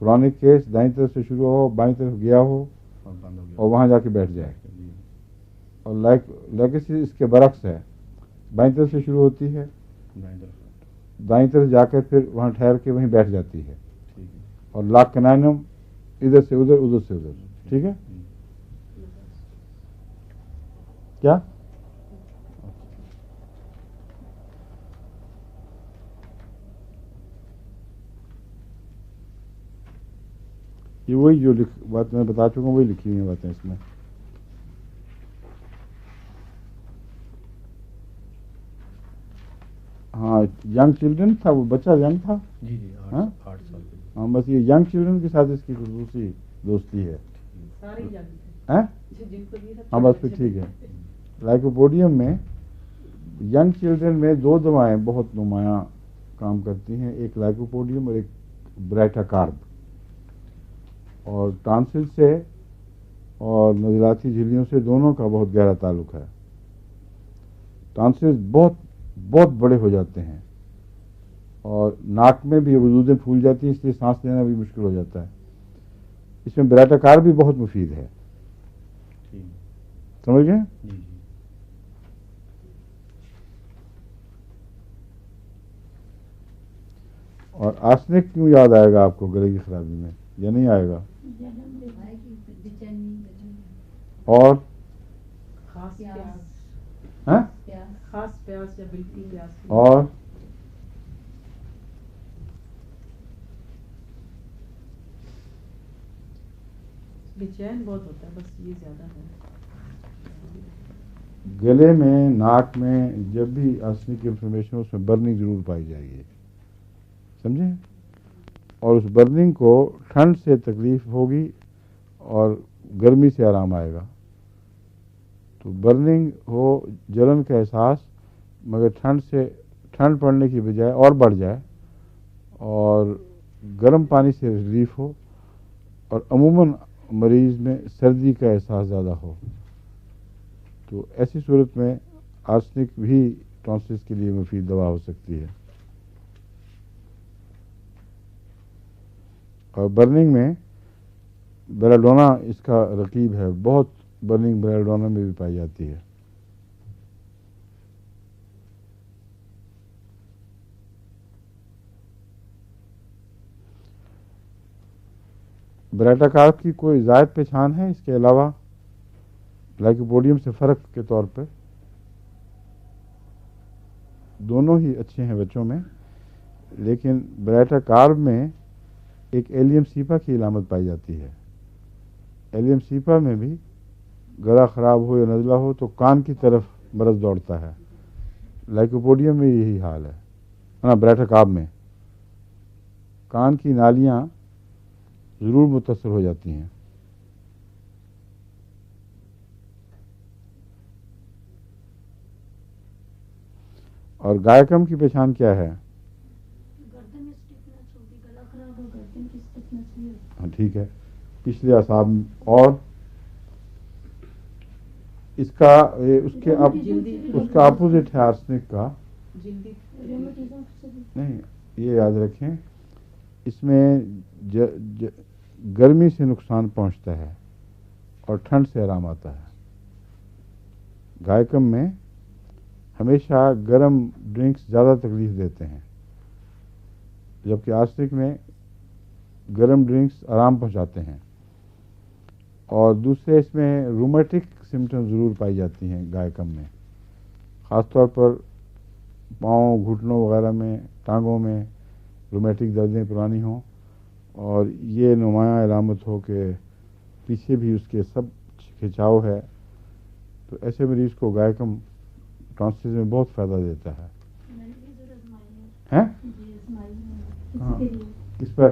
Speaker 1: کرونک کیس دائیں طرف سے شروع ہو، بائیں طرف گیا ہو
Speaker 3: اور بند ہو گیا.
Speaker 1: اور وہاں جا کے بیٹھ جائے.
Speaker 3: جی
Speaker 1: اور لیگسی اس کے برعکس ہے، بائیں طرف سے شروع ہوتی ہے،
Speaker 3: دائیں طرف.
Speaker 1: دائیں طرف جا کر پھر وہاں ٹھہر کے وہیں بیٹھ جاتی ہے.
Speaker 3: ٹھیک ہے.
Speaker 1: اور لاک کنائنم ادھر سے ادھر، ادھر سے ادھر. ٹھیک ہے.
Speaker 3: جی.
Speaker 1: کیا یہ وہی جو بات میں بتا چکا ہوں وہی لکھی ہوئی ہیں باتیں اس میں. ہاں ینگ چلڈرن تھا، وہ بچہ ینگ تھا.
Speaker 3: جی جی.
Speaker 1: ہاں؟
Speaker 3: 8 سال کے.
Speaker 1: ہاں بس یہ ینگ چلڈرن کے ساتھ اس کی خصوصی دوستی ہے.
Speaker 2: سارے جانتے
Speaker 1: ہاں
Speaker 2: جن کو یہ
Speaker 1: ہاں بس پھر ٹھیک ہے. لائکوپوڈیم میں ینگ چلڈرن میں دو دوائیں بہت نمایاں کام کرتی ہیں، ایک لائکوپوڈیم اور ایک برائٹا کارب. اور ٹانسل سے اور نزلاتی جھلیوں سے دونوں کا بہت گہرا تعلق ہے. ٹانسل بہت بہت بڑے ہو جاتے ہیں اور ناک میں بھی وجودیں پھول جاتی ہیں، اس لیے سانس لینا بھی مشکل ہو جاتا ہے. اس میں برائٹا کارب بھی بہت مفید ہے.
Speaker 3: ٹھیک.
Speaker 1: سمجھ گئے؟
Speaker 3: جی جی.
Speaker 1: اور آرسنک کیوں یاد آئے گا آپ کو گلے کی خرابی میں، یا نہیں آئے گا؟
Speaker 2: بھائی کی بے چینی
Speaker 1: اور
Speaker 4: خاص پیاس
Speaker 1: ہاں
Speaker 4: خاص پیاس یا بالکل پیاس
Speaker 1: اور
Speaker 4: بے چین بہت ہوتا ہے، بس یہ زیادہ ہے.
Speaker 1: گلے میں، ناک میں جب بھی آرسنک کی انفارمیشن ہو اس میں برننگ ضرور پائی جائے گی، سمجھیں؟ اور اس برننگ کو ٹھنڈ سے تکلیف ہوگی اور گرمی سے آرام آئے گا. تو برننگ ہو، جلن کا احساس، مگر ٹھنڈ پڑنے کی بجائے اور بڑھ جائے اور گرم پانی سے ریلیف ہو، اور عموماً مریض میں سردی کا احساس زیادہ ہو، تو ایسی صورت میں آرسنک بھی ٹانسلس کے لیے مفید دوا ہو سکتی ہے. اور برننگ میں بیلاڈونا اس کا رقیب ہے، بہت برننگ بیلاڈونا میں بھی پائی جاتی ہے. براٹاکارپ کی کوئی زائد پہچان ہے اس کے علاوہ لائکوپوڈیم سے فرق کے طور پہ؟ دونوں ہی اچھے ہیں بچوں میں، لیکن براٹاکارپ میں ایک ایلیم سیپا کی علامت پائی جاتی ہے. ایلیم سیپا میں بھی گلا خراب ہو یا نزلہ ہو تو کان کی طرف مرض دوڑتا ہے. لائکوپوڈیم میں یہی حال ہے، براٹاکارپ میں کان کی نالیاں ضرور متاثر ہو جاتی ہیں. اور گائکم کی پہچان کیا ہے؟
Speaker 2: گردن میں اسٹفنس ہوگی، گلا خراب ہو، گردن کی اسٹفنس بھی ہوگی.
Speaker 1: ہاں ٹھیک ہے، پچھلے اعصاب اور اس کا اس کا اپوزٹ ہے آرسنک کا.
Speaker 4: جلدی
Speaker 2: ریومیٹزم سے بھی
Speaker 1: نہیں، یہ یاد رکھیں، اس میں گرمی سے نقصان پہنچتا ہے اور ٹھنڈ سے آرام آتا ہے. گائکم میں ہمیشہ گرم ڈرنکس زیادہ تکلیف دیتے ہیں، جبکہ آرسنک میں گرم ڈرنکس آرام پہنچاتے ہیں. اور دوسرے اس میں رومیٹک سمٹم ضرور پائی جاتی ہیں گائکم میں، خاص طور پر پاؤں، گھٹنوں وغیرہ میں، ٹانگوں میں رومیٹک دردیں پرانی ہوں اور یہ نمایاں علامت ہو کہ پیچھے بھی اس کے سب کھچاؤ ہے، تو ایسے مریض کو گائکم ٹانسلس میں بہت فائدہ دیتا ہے.
Speaker 2: میں نے بھی ضرور آزمائی ہے.
Speaker 1: ہیں؟
Speaker 2: جی آزمائی ہے
Speaker 1: ہاں.
Speaker 2: کسی کے لیے.
Speaker 1: کس پر؟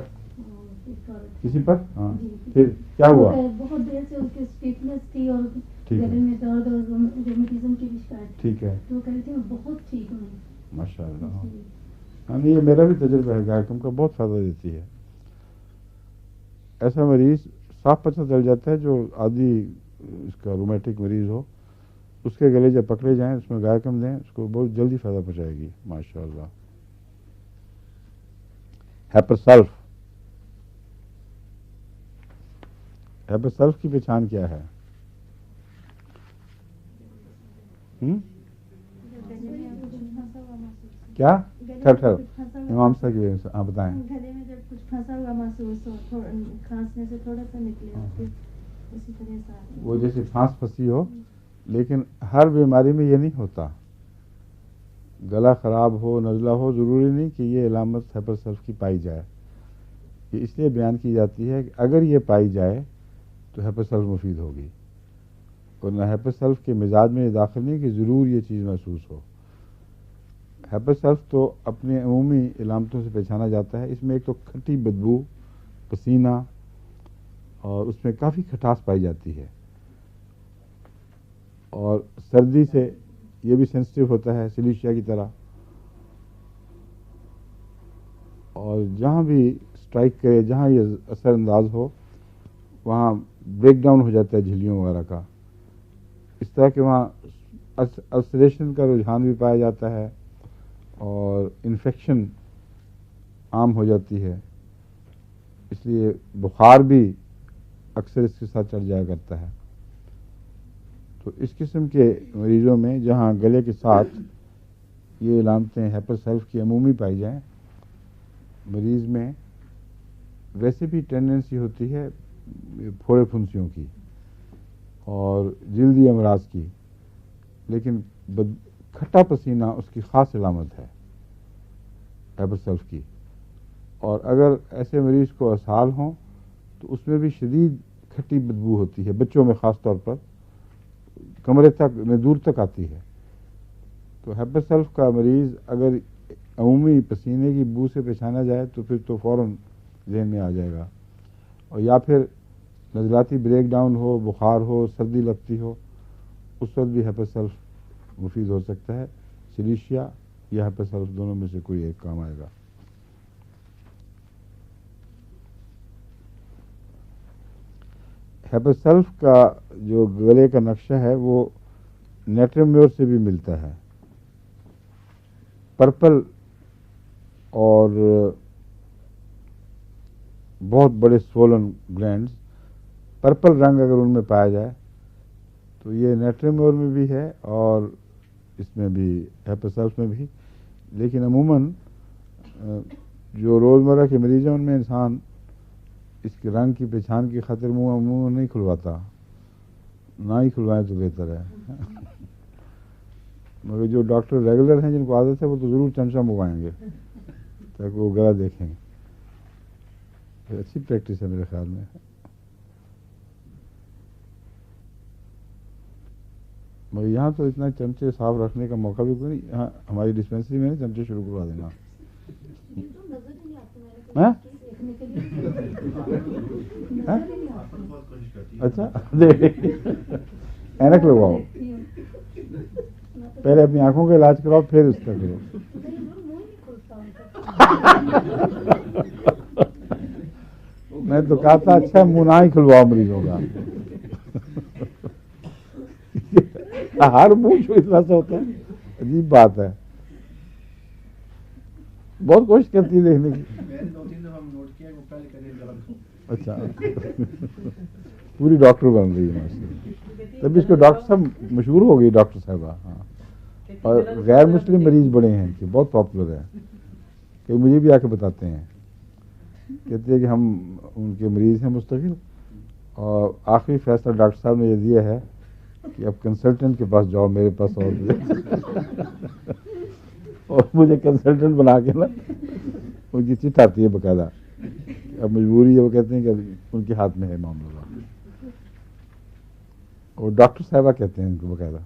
Speaker 2: ایک عورت
Speaker 1: کسی پر؟ ہاں.
Speaker 2: جی.
Speaker 1: پھر کیا ہوا؟
Speaker 2: بہت دیر سے اس کی اسٹیفنس تھی اور
Speaker 1: ٹھیک ہے.
Speaker 2: گلے میں درد اور ریومیٹزم کی بھی شکایت تھی.
Speaker 1: ٹھیک ہے،
Speaker 2: تو وہ کہہ رہی تھی میں بہت ٹھیک ہوں.
Speaker 1: ماشاء اللہ.
Speaker 2: جی.
Speaker 1: ہاں نہیں، یہ میرا بھی تجربہ ہے، گائکم کا بہت فائدہ دیتی ہے. ایسا مریض صاف پتہ چل جاتا ہے جو عادی اس کا رومیٹک مریض ہو، اس کے گلے جب پکڑے جائیں اس میں گائکم دیں، اس کو بہت جلدی فائدہ پہنچائے گی ماشاء اللہ. ہیپرسلف کی پہچان کیا ہے؟ کیا؟ امام صاحب کی آپ بتائیں.
Speaker 5: گلے میں جب کچھ پھنسا ہوا محسوس ہو، کھانسنے سے تھوڑا سا نکلے، پھر اسی طرح سے
Speaker 1: وہ جیسے پھانس پھنسی ہو، لیکن ہر بیماری میں یہ نہیں ہوتا. گلا خراب ہو، نزلہ ہو، ضروری نہیں کہ یہ علامت ہیپرسلف کی پائی جائے. یہ اس لیے بیان کی جاتی ہے کہ اگر یہ پائی جائے تو ہیپرسلف مفید ہوگی، ورنہ ہیپرسلف کے مزاج میں یہ داخل نہیں کہ ضرور یہ چیز محسوس ہو. ہیپرسلف تو اپنے عمومی علامتوں سے پہچانا جاتا ہے. اس میں ایک تو کھٹی بدبو، پسینہ، اور اس میں کافی کھٹاس پائی جاتی ہے، اور سردی سے یہ بھی سینسٹیو ہوتا ہے سلیشیا کی طرح، اور جہاں بھی اسٹرائک کرے، جہاں یہ اثر انداز ہو، وہاں بریک ڈاؤن ہو جاتا ہے جھلیوں وغیرہ کا. اس طرح کہ وہاں السریشن کا رجحان بھی پایا جاتا ہے اور انفیکشن عام ہو جاتی ہے. اس لیے بخار بھی اکثر اس کے ساتھ چڑھ جایا کرتا ہے. تو اس قسم کے مریضوں میں جہاں گلے کے ساتھ یہ علامتیں ہیپرسلف کی عمومی پائی جائیں، مریض میں ویسے بھی ٹینڈنسی ہوتی ہے پھوڑے پھنسیوں کی اور جلدی امراض کی، لیکن کھٹا پسینہ اس کی خاص علامت ہے ہیپرسلف کی، اور اگر ایسے مریض کو اسہال ہوں تو اس میں بھی شدید کھٹی بدبو ہوتی ہے، بچوں میں خاص طور پر کمرے تک میں دور تک آتی ہے۔ تو ہیپرسلف کا مریض اگر عمومی پسینے کی بو سے پہچانا جائے تو پھر تو فوراً ذہن میں آ جائے گا، اور یا پھر نزلاتی بریک ڈاؤن ہو، بخار ہو، سردی لگتی ہو، اس وقت بھی ہیپرسلف مفید ہو سکتا ہے۔ سلیشیا یا ہیپرسلف دونوں میں سے کوئی ایک کام آئے گا۔ ہیپرسلف کا جو گلے کا نقشہ ہے وہ نیٹرمیور سے بھی ملتا ہے، پرپل اور بہت بڑے سولن گلینڈز، پرپل رنگ اگر ان میں پایا جائے تو یہ نیٹرمیور میں بھی ہے اور اس میں بھی ہیپرسلف میں بھی، لیکن عموماً جو روزمرہ کے مریض ہیں ان میں انسان اس کے رنگ کی پہچان کی خاطر منہ عموماً نہیں کھلواتا، نہ ہی کھلوائیں تو بہتر ہے۔ مگر جو ڈاکٹر ریگولر ہیں جن کو عادت ہے وہ تو ضرور چمچہ منگوائیں گے تاکہ وہ گلا دیکھیں گے، اچھی پریکٹس ہے میرے خیال میں۔ مگر یہاں تو اتنا چمچے صاف رکھنے کا موقع بھی کوئی نہیں، یہاں ہماری ڈسپینسری میں چمچے شروع کروا دینا۔ ہاں؟ ہاں؟ اچھا اینک لگواؤ، پہلے اپنی آنکھوں کا علاج کراؤ پھر اس کا کرو۔ میں تو کہا تھا اچھا منہ نہ ہی کھلواؤ مریضوں کا، ہر منہ چھو اتنا سا ہوتا ہے، عجیب بات ہے، بہت کوشش کرتی ہے دیکھنے کی۔ اچھا پوری ڈاکٹر بن رہی ہے ماشاءاللہ، تب اس کو ڈاکٹر صاحب مشہور ہو گئی ڈاکٹر صاحبہ، ہاں، اور غیر مسلم مریض بڑے ہیں ان کے، بہت پاپولر ہے، کہ مجھے بھی آ کے بتاتے ہیں، کہتے ہیں کہ ہم ان کے مریض ہیں مستقل، اور آخری فیصلہ ڈاکٹر صاحب نے یہ دیا ہے کہ اب کنسلٹنٹ کے پاس جاؤ میرے پاس، اور مجھے کنسلٹنٹ بنا کے نا ان کی چٹ آتی ہے باقاعدہ، اب مجبوری ہے، وہ کہتے ہیں کہ ان کے ہاتھ میں ہے معاملہ، اور ڈاکٹر صاحبہ کہتے ہیں ان کو باقاعدہ۔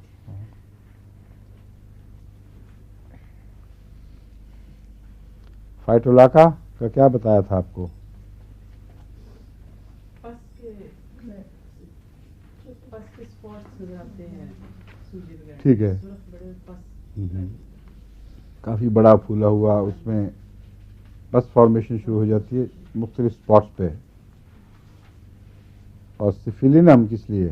Speaker 1: فائٹولاکا کا کیا بتایا تھا آپ کو؟ ٹھیک ہے، کافی بڑا پھولا ہوا، اس میں پس فارمیشن شروع ہو جاتی ہے مختلف اسپاٹس پہ، اور سفیلینم کس لیے؟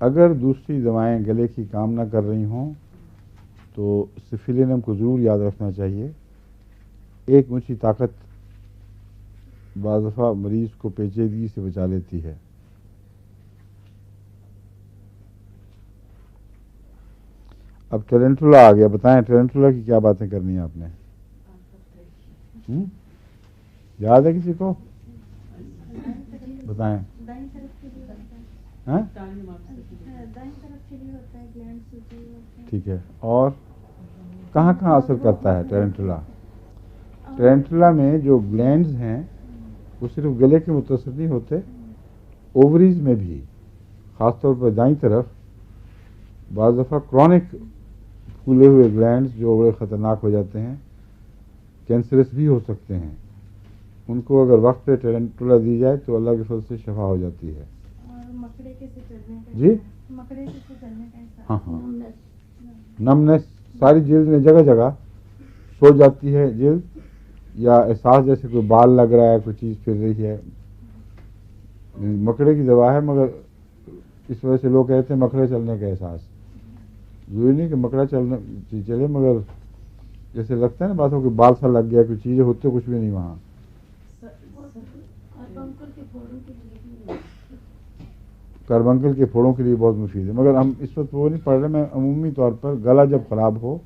Speaker 1: اگر دوسری دوائیں گلے کی کام نہ کر رہی ہوں تو سفیلینم کو ضرور یاد رکھنا چاہیے، ایک مچھی طاقت بعض دفعہ مریض کو پیچیدگی سے بچا لیتی ہے۔ اب ٹرینٹولا آ گیا، بتائیں ٹرینٹولا کی کیا باتیں کرنی ہیں آپ نے؟ یاد ہے کسی کو؟ بتائیں۔
Speaker 5: دائیں طرف کے لیے ہوتا ہے،
Speaker 1: ہاں
Speaker 5: دائیں طرف کے لیے ہوتا ہے، گلینڈ سوجی ہوتا ہے۔
Speaker 1: ٹھیک ہے، اور کہاں کہاں اثر کرتا ہے ٹرینٹولا؟ ٹرینٹولا میں جو گلینڈز ہیں وہ صرف گلے کے متاثر نہیں ہوتے، اووریز میں بھی، خاص طور پر دائیں طرف بعض دفعہ کرونک پھولے ہوئے گلینڈز جو بڑے خطرناک ہو جاتے ہیں، کینسرس بھی ہو سکتے ہیں، ان کو اگر وقت پہ ٹرینٹولا دی جائے تو اللہ کے فضل سے شفا ہو جاتی ہے۔
Speaker 5: اور مکڑے کے سے چلنے کا،
Speaker 1: جی
Speaker 5: مکڑے کے سے چلنے کا
Speaker 1: ہاں ہاں، نمنس ساری جلد میں جگہ جگہ سو جاتی ہے جلد، یا احساس جیسے کوئی بال لگ رہا ہے، کوئی چیز پھر رہی ہے، مکڑے کی دوا ہے، مگر اس وجہ سے لوگ کہتے ہیں مکڑے چلنے کا احساس، ضروری نہیں کہ مکڑا چلے، مگر جیسے لگتا ہے نا باتوں کوئی بال سا لگ گیا، کوئی چیزیں ہوتے کچھ بھی نہیں وہاں۔ کاربنکل کے پھوڑوں کے لیے بہت مفید ہے، مگر ہم اس وقت وہ نہیں پڑھ رہے. میں عمومی طور پر گلا جب خراب ہو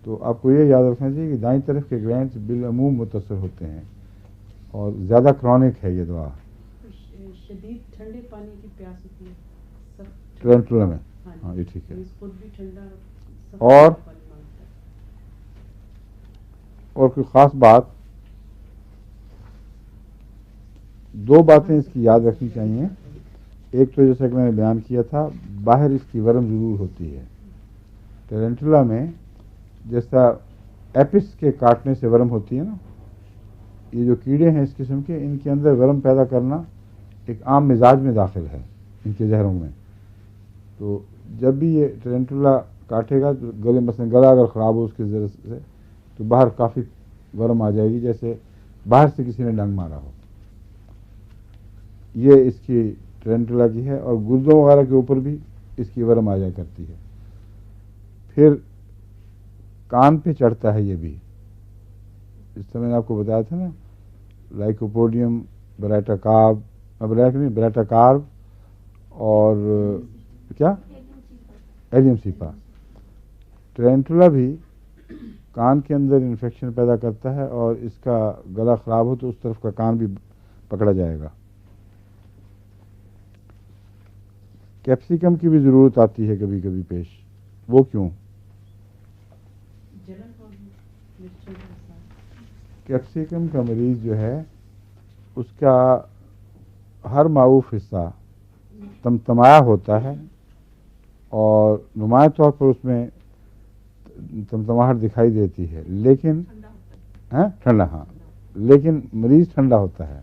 Speaker 1: تو آپ کو یہ یاد رکھنا چاہیے کہ دائیں طرف کے گلینڈز بالعموم متاثر ہوتے ہیں اور زیادہ کرونک ہے یہ دوا.
Speaker 4: شدید ٹھنڈے پانی کی پیاس ہوتی ہے سخت
Speaker 1: ٹرینٹولا میں. ہاں یہ ٹھیک ہے.
Speaker 4: خود بھی ٹھنڈا
Speaker 1: اور
Speaker 4: پانی مانگتا ہے.
Speaker 1: اور کوئی خاص بات، دو باتیں اس کی یاد رکھنی چاہیے. ایک تو جیسا کہ میں نے بیان کیا تھا، باہر اس کی ورم ضرور ہوتی ہے. ٹرینٹولا میں جیسا ایپس کے کاٹنے سے ورم ہوتی ہے نا، یہ جو کیڑے ہیں اس قسم کے، ان کے اندر ورم پیدا کرنا ایک عام مزاج میں داخل ہے ان کے زہروں میں. تو جب بھی یہ ٹرینٹولا کاٹے گا تو گلے، مثلا گلا اگر خراب ہو اس کے ذریعے سے، تو باہر کافی ورم آ جائے گی، جیسے باہر سے کسی نے ڈنگ مارا ہو. یہ اس کی ٹرینٹولا کی ہے. اور گردوں وغیرہ کے اوپر بھی اس کی ورم آ جایا کرتی ہے. پھر کان پہ چڑھتا ہے یہ بھی، اس طرح میں نے آپ کو بتایا تھا نا، لائکوپوڈیم بریٹا کارب اور کیا ایلیم سیپا. ٹرینٹولا بھی کان کے اندر انفیکشن پیدا کرتا ہے اور اس کا گلا خراب ہو تو اس طرف کا کان بھی پکڑا جائے گا. کیپسیکم کی بھی ضرورت آتی ہے کبھی کبھی پیش. وہ کیوں؟
Speaker 4: جلن ہوگی مرچوں کے ساتھ.
Speaker 1: کیپسیکم کا مریض جو ہے اس کا ہر معروف حصہ تمتمایا ہوتا ہے اور نمایاں طور پر اس میں تمتماہٹ دکھائی دیتی ہے، لیکن ٹھنڈا، ہاں، لیکن مریض ٹھنڈا ہوتا ہے،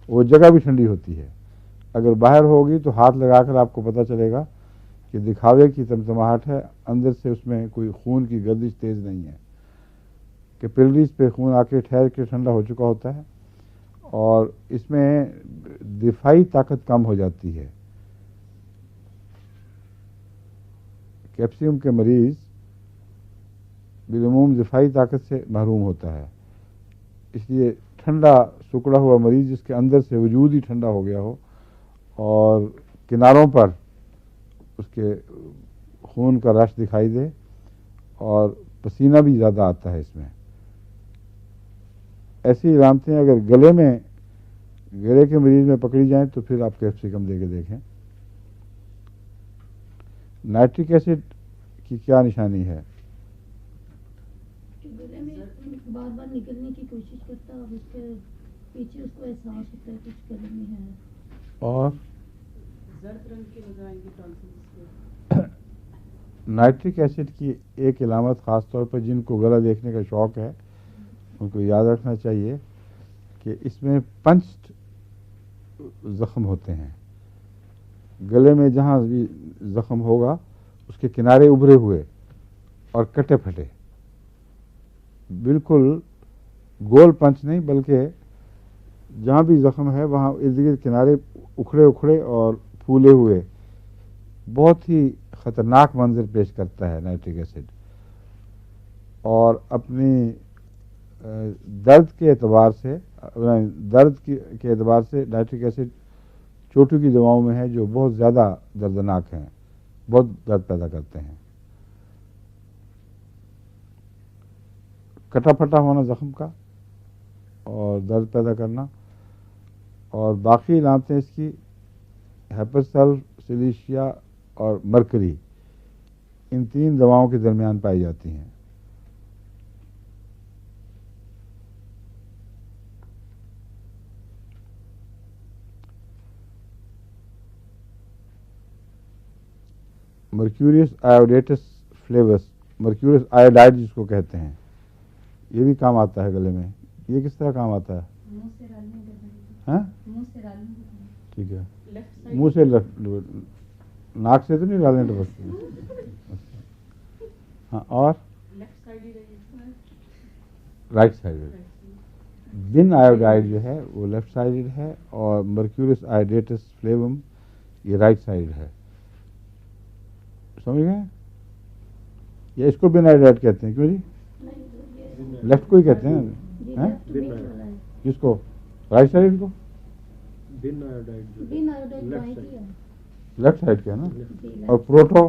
Speaker 1: وہ جگہ بھی ٹھنڈی ہوتی ہے. اگر باہر ہوگی تو ہاتھ لگا کر آپ کو پتہ چلے گا کہ دکھاوے کی تمتماہٹ ہے، اندر سے اس میں کوئی خون کی گردش تیز نہیں ہے، کہ پیلریز پہ خون آ کے ٹھہر کے ٹھنڈا ہو چکا ہوتا ہے اور اس میں دفاعی طاقت کم ہو جاتی ہے. کیپسیکم کے مریض بالعموم دفاعی طاقت سے محروم ہوتا ہے. اس لیے ٹھنڈا سکڑا ہوا مریض جس کے اندر سے وجود ہی ٹھنڈا ہو گیا ہو اور کناروں پر اس کے خون کا رش دکھائی دے اور پسینہ بھی زیادہ آتا ہے اس میں، ایسی علامتیں اگر گلے کے مریض میں پکڑی جائیں تو پھر آپ کیپسیکم دے کے دیکھیں. نائٹرک ایسڈ کی کیا نشانی ہے؟
Speaker 2: گلے میں بار بار نکلنے کی کوشش کرتا ہے اور اس کے پیچھے اس کو احساس ہوتا ہے کچھ گلے میں ہے.
Speaker 1: اور
Speaker 4: زرد رنگ کے ہو جائیں گے ٹانسلز پہ.
Speaker 1: نائٹرک ایسڈ کی ایک علامت خاص طور پر جن کو گلا دیکھنے کا شوق ہے ان کو یاد رکھنا چاہیے کہ اس میں پنچڈ زخم ہوتے ہیں. گلے میں جہاں بھی زخم ہوگا اس کے کنارے ابھرے ہوئے اور کٹے پھٹے، بالکل گول پنچ نہیں، بلکہ جہاں بھی زخم ہے وہاں ارد گرد کنارے اکھڑے اور پھولے ہوئے، بہت ہی خطرناک منظر پیش کرتا ہے نائٹرک ایسڈ. اور اپنی درد کے اعتبار سے نائٹرک ایسڈ چوٹوں کی دواؤں میں ہے جو بہت زیادہ دردناک ہیں، بہت درد پیدا کرتے ہیں. کٹا پھٹا ہونا زخم کا اور درد پیدا کرنا، اور باقی علامتیں اس کی ہیپرسلف، سلیشیا اور مرکری، ان تین دواؤں کے درمیان پائی جاتی ہیں. مرکیوریس آیوڈیٹس فلیوس، مرکیوریس آیوڈائڈ جس کو کہتے ہیں، یہ بھی کام آتا ہے گلے میں. یہ کس طرح کام آتا ہے؟
Speaker 2: منہ سے رالنے کا.
Speaker 1: ہاں
Speaker 2: منہ سے رالنے کا.
Speaker 1: ٹھیک ہے،
Speaker 4: لیفٹ سائڈ
Speaker 1: منہ سے ناک سے تو نہیں ڈالنے ٹپکتے. ہاں، اور
Speaker 4: لیفٹ سائڈ ہی رہی.
Speaker 1: رائٹ سائڈ بن آیوڈائڈ جو ہے وہ لیفٹ سائڈ ہے اور مرکیوریس آیوڈیٹس فلیوم یہ رائٹ سائڈ ہے. سمجھ گئے؟ یا اس کو بن آیوڈائڈ کہتے ہیں کیوں جی؟ لیفٹ کو ہی کہتے ہیں. کس کو؟ رائٹ سائڈ کو؟
Speaker 2: بن آیوڈائڈ بائیں کی ہے.
Speaker 1: لیفٹ سائڈ کا ہے نا.
Speaker 2: جی
Speaker 1: اور پروٹو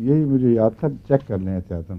Speaker 1: یہی مجھے یاد تھا, چیک کر لیں احتیاطاً.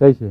Speaker 1: صحیح سے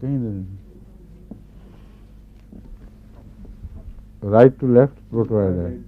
Speaker 1: کہیں نہیں. رائٹ ٹو لیفٹ پروٹو آئیڈائڈ.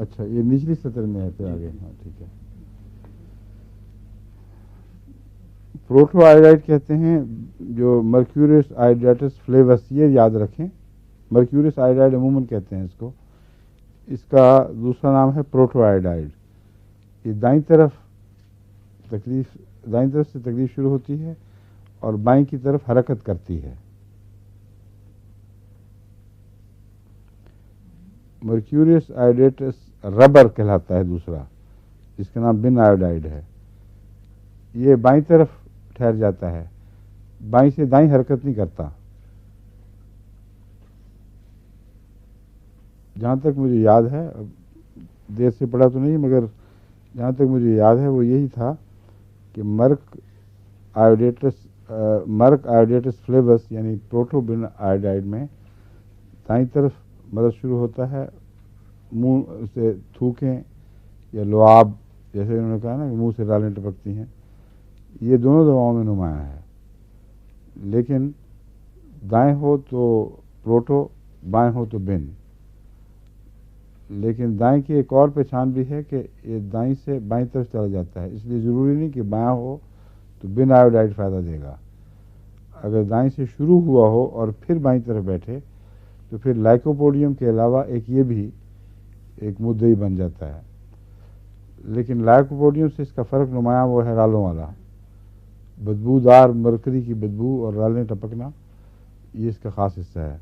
Speaker 1: اچھا یہ نچلی سطر میں ہے, پھر آگے ہاں ٹھیک ہے. پروٹو آئیڈائڈ کہتے ہیں جو مرکیورس آئیڈائٹس فلیوس, یہ یاد رکھیں. مرکیورس آئیڈائڈ عموماً کہتے ہیں اس کو, اس کا دوسرا نام ہے پروٹو آئیڈائڈ. یہ دائیں طرف سے تکلیف شروع ہوتی ہے اور بائیں کی طرف حرکت کرتی ہے. مرکیورس آئیڈائٹس ربر کہلاتا ہے دوسرا, جس کا نام بن آئیڈائڈ ہے. یہ بائیں طرف ٹھہر جاتا ہے, بائیں سے دائیں حرکت نہیں کرتا. جہاں تک مجھے یاد ہے, دیر سے پڑھا تو نہیں مگر جہاں تک مجھے یاد ہے وہ یہی تھا کہ مرک آئیڈیٹس فلیوس یعنی پروٹو بن آئیڈائڈ میں دائیں طرف مرض شروع ہوتا ہے, منہ سے تھوکیں یا لعاب, جیسے انہوں نے کہا نا کہ منہ سے ڈالیں ٹپکتی ہیں, یہ دونوں دواؤں میں نمایاں ہے. لیکن دائیں ہو تو پروٹو, بائیں ہو تو بن. لیکن دائیں کی ایک اور پہچان بھی ہے کہ یہ دائیں سے بائیں طرف چلا جاتا ہے, اس لیے ضروری نہیں کہ بائیں ہو تو بن آئیوڈائڈ فائدہ دے گا. اگر دائیں سے شروع ہوا ہو اور پھر بائیں طرف بیٹھے تو پھر لائکوپوڈیم کے علاوہ یہ بھی ایک مدعی بن جاتا ہے. لیکن لائکوپوڈیم سے اس کا فرق نمایاں وہ ہے رالوں والا, بدبودار مرکری کی بدبو اور رالیں ٹپکنا, یہ اس کا خاص حصہ ہے.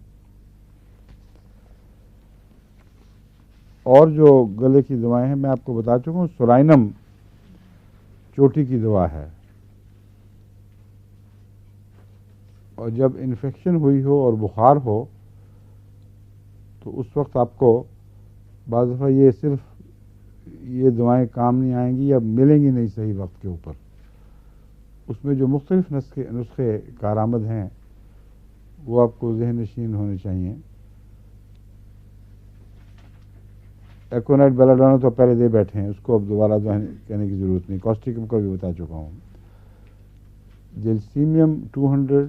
Speaker 1: اور جو گلے کی دوائیں ہیں میں آپ کو بتا چکا ہوں. سورائنم چوٹی کی دوا ہے, اور جب انفیکشن ہوئی ہو اور بخار ہو تو اس وقت آپ کو بعض دفعہ یہ دوائیں کام نہیں آئیں گی یا ملیں گی نہیں صحیح وقت کے اوپر. اس میں جو مختلف نسخے کارآمد ہیں وہ آپ کو ذہن نشین ہونے چاہیے. ایکونائٹ بیلاڈونا تو پہلے دے بیٹھے ہیں, اس کو اب دوبارہ کہنے کی ضرورت نہیں. کاسٹیکم کا بھی بتا چکا ہوں. جیلسیمیم 200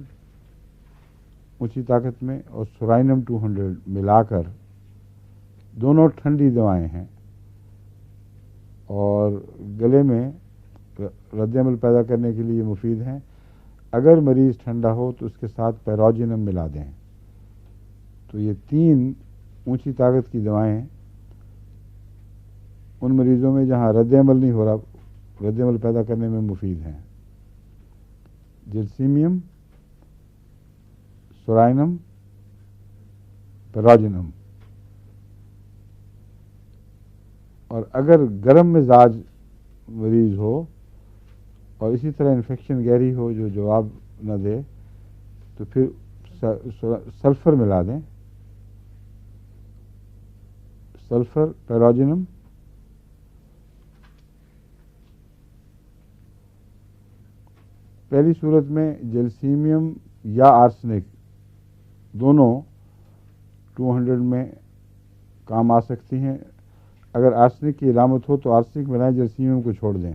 Speaker 1: اونچی طاقت میں اور سورائنم 200 ملا کر دونوں ٹھنڈی دوائیں ہیں اور گلے میں رد عمل پیدا کرنے کے لیے مفید ہیں. اگر مریض ٹھنڈا ہو تو اس کے ساتھ پیروجینم ملا دیں. تو یہ 3 اونچی طاقت کی دوائیں ان مریضوں میں جہاں رد عمل نہیں ہو رہا, رد عمل پیدا کرنے میں مفید ہیں. جلسیمیم, سورائنم, پیروجینم. اور اگر گرم مزاج مریض ہو اور اسی طرح انفیکشن گہری ہو جو جواب نہ دے تو پھر سلفر ملا دیں. سلفر, پیروجینم, پہلی صورت میں جلسیمیم یا آرسنک دونوں 200 میں کام آ سکتی ہیں. اگر آرسنک کی علامت ہو تو آرسنک ملائیں, جلسیمیم کو چھوڑ دیں.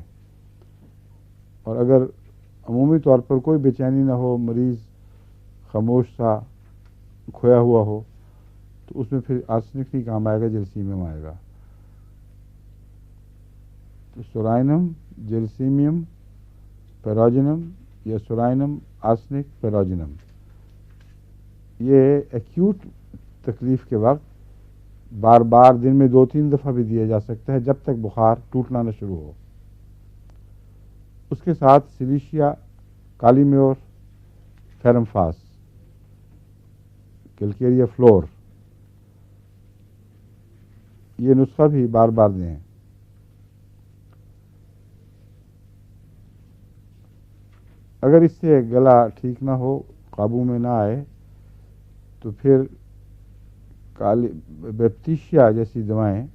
Speaker 1: اور اگر عمومی طور پر کوئی بے چینی نہ ہو, مریض خاموش سا کھویا ہوا ہو, تو اس میں پھر آرسنک نہیں کام آئے گا, جلسیمیم آئے گا. تو سورائنم, جلسیمیم, پیروجینم یا سورائنم, آرسنک, پیروجینم, یہ ایکیوٹ تکلیف کے وقت بار بار دن میں 2-3 دفعہ بھی دیا جا سکتا ہے جب تک بخار ٹوٹنا نہ شروع ہو. اس کے ساتھ سلیشیا, کالی میور, فیرمفاس, کیلکیریا فلور, یہ نسخہ بھی بار بار دیں. اگر اس سے گلا ٹھیک نہ ہو, قابو میں نہ آئے, تو پھر کالی بیپتیشیا جیسی دوائیں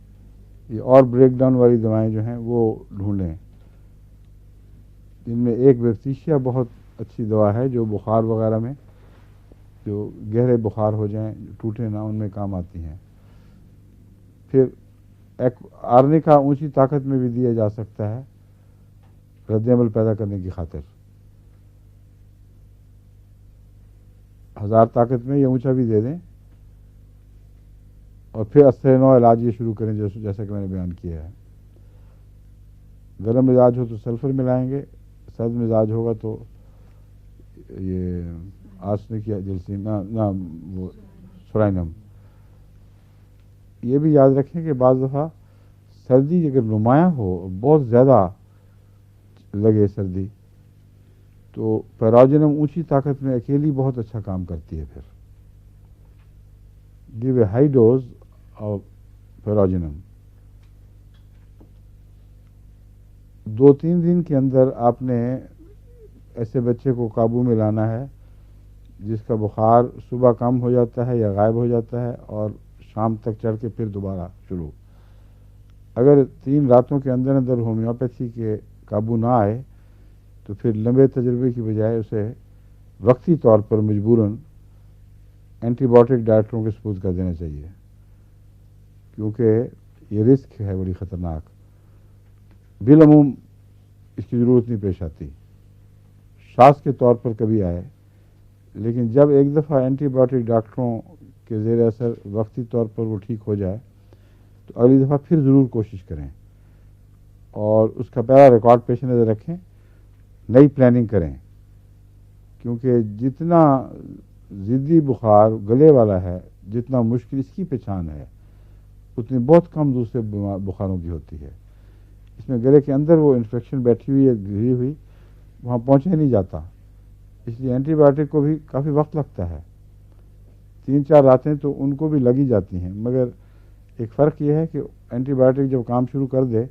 Speaker 1: یہ اور بریک ڈاؤن والی دوائیں جو ہیں وہ ڈھونڈیں، جن میں ایک بیپتیشیا بہت اچھی دوا ہے جو بخار وغیرہ میں، جو گہرے بخار ہو جائیں ٹوٹے نہ، ان میں کام آتی ہیں۔ پھر ایک آرنیکا اونچی طاقت میں بھی دیا جا سکتا ہے رد عمل پیدا کرنے کی خاطر، 1000 طاقت میں یہ اونچا بھی دے دیں، اور پھر اثر نو علاج یہ شروع کریں جیسا کہ میں نے بیان کیا ہے۔ گرم مزاج ہو تو سلفر ملائیں گے، سرد مزاج ہوگا تو یہ آرسنک یا جلسین نہ وہ سورائنم۔ یہ بھی یاد رکھیں کہ بعض دفعہ سردی اگر نمایاں ہو، بہت زیادہ لگے سردی، تو پیراجنم اونچی طاقت میں اکیلی بہت اچھا کام کرتی ہے۔ پھر give a high dose of پیراجنم، 2-3 دن کے اندر آپ نے ایسے بچے کو قابو میں لانا ہے جس کا بخار صبح کم ہو جاتا ہے یا غائب ہو جاتا ہے اور شام تک چڑھ کے پھر دوبارہ شروع۔ اگر 3 راتوں کے اندر اندر ہومیوپیتھی کے قابو نہ آئے تو پھر لمبے تجربے کی بجائے اسے وقتی طور پر مجبوراً اینٹی بایوٹک ڈاکٹروں کے سپرد کر دینا چاہیے، کیونکہ یہ رسک ہے بڑی خطرناک۔ بالعموم اس کی ضرورت نہیں پیش آتی، شاذ کے طور پر کبھی آئے، لیکن جب ایک دفعہ اینٹی بایوٹک ڈاکٹروں کے زیر اثر وقتی طور پر وہ ٹھیک ہو جائے تو اگلی دفعہ پھر ضرور کوشش کریں، اور اس کا پہلا ریکارڈ پیش نظر رکھیں، نئی پلاننگ کریں، کیونکہ جتنا ضدی بخار گلے والا ہے، جتنا مشکل اس کی پہچان ہے، اتنی بہت کم دوسرے بخاروں کی ہوتی ہے۔ اس میں گلے کے اندر وہ انفیکشن بیٹھی ہوئی ہے، گھری ہوئی، وہاں پہنچا ہی نہیں جاتا، اس لیے اینٹی بایوٹک کو بھی کافی وقت لگتا ہے، 3-4 راتیں تو ان کو بھی لگی جاتی ہیں۔ مگر ایک فرق یہ ہے کہ اینٹی بایوٹک جب کام شروع کر دے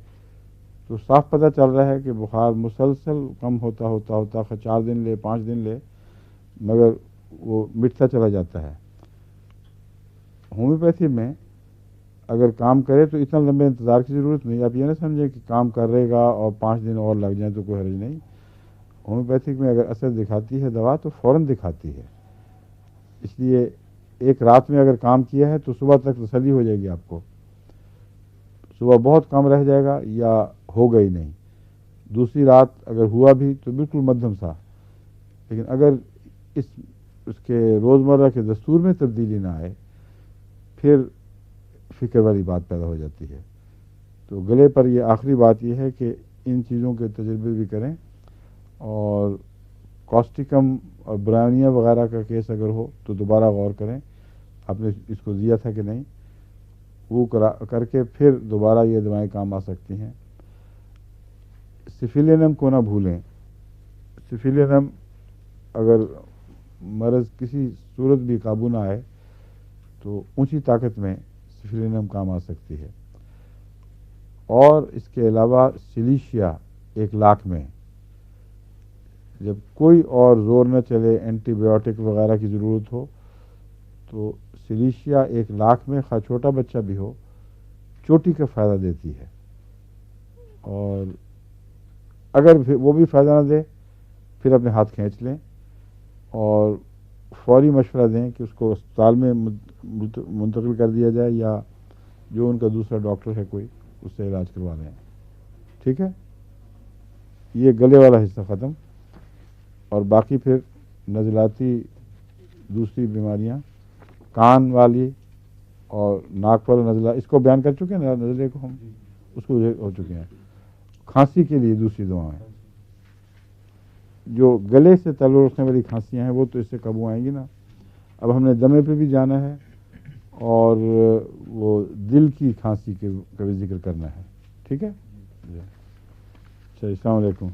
Speaker 1: تو صاف پتہ چل رہا ہے کہ بخار مسلسل کم ہوتا 4 دن لے 5 دن لے، مگر وہ مٹتا چلا جاتا ہے۔ ہومیوپیتھی میں اگر کام کرے تو اتنا لمبے انتظار کی ضرورت نہیں، آپ یہ نہ سمجھیں کہ کام کر رہے گا اور 5 دن اور لگ جائیں تو کوئی حرج نہیں۔ ہومیوپیتھک میں اگر اثر دکھاتی ہے دوا تو فوراً دکھاتی ہے، اس لیے ایک رات میں اگر کام کیا ہے تو صبح تک تسلی ہو جائے گی آپ کو، صبح بہت کم رہ جائے گا یا ہوگا ہی نہیں، دوسری رات اگر ہوا بھی تو بالکل مدھم سا، لیکن اگر اس کے روزمرہ کے دستور میں تبدیلی نہ آئے پھر فکر والی بات پیدا ہو جاتی ہے۔ تو گلے پر یہ آخری بات یہ ہے کہ ان چیزوں کے تجربے بھی کریں، اور کاسٹیکم اور برانیا وغیرہ کا کیس اگر ہو تو دوبارہ غور کریں آپ نے اس کو دیا تھا کہ نہیں، وہ کر کے پھر دوبارہ یہ دوائیں کام آ سکتی ہیں۔ سفیلینم کو نہ بھولیں، سفیلینم اگر مرض کسی صورت بھی قابو نہ آئے تو اونچی طاقت میں سفیلینم کام آ سکتی ہے، اور اس کے علاوہ سلیشیا 1 لاکھ میں، جب کوئی اور زور نہ چلے، اینٹی بایوٹک وغیرہ کی ضرورت ہو تو سلیشیا 1 لاکھ میں، خواہ چھوٹا بچہ بھی ہو، چوٹی کا فائدہ دیتی ہے، اور اگر وہ بھی فائدہ نہ دے پھر اپنے ہاتھ کھینچ لیں اور فوری مشورہ دیں کہ اس کو اسپتال میں منتقل کر دیا جائے، یا جو ان کا دوسرا ڈاکٹر ہے کوئی، اس سے علاج کروا لیں۔ ٹھیک ہے، یہ گلے والا حصہ ختم، اور باقی پھر نزلاتی دوسری بیماریاں، کان والی اور ناک والا نزلہ، اس کو بیان کر چکے ہیں، نزلے کو ہم اس کو ہو چکے ہیں۔ کھانسی کے لیے دوسری دعائیں، جو گلے سے تعلق رکھنے والی کھانسیاں ہیں وہ تو اس سے قابو آئیں گی نا۔ اب ہم نے دمے پہ بھی جانا ہے، اور وہ دل کی کھانسی کے کا بھی ذکر کرنا ہے۔ ٹھیک ہے، اچھا، السلام علیکم۔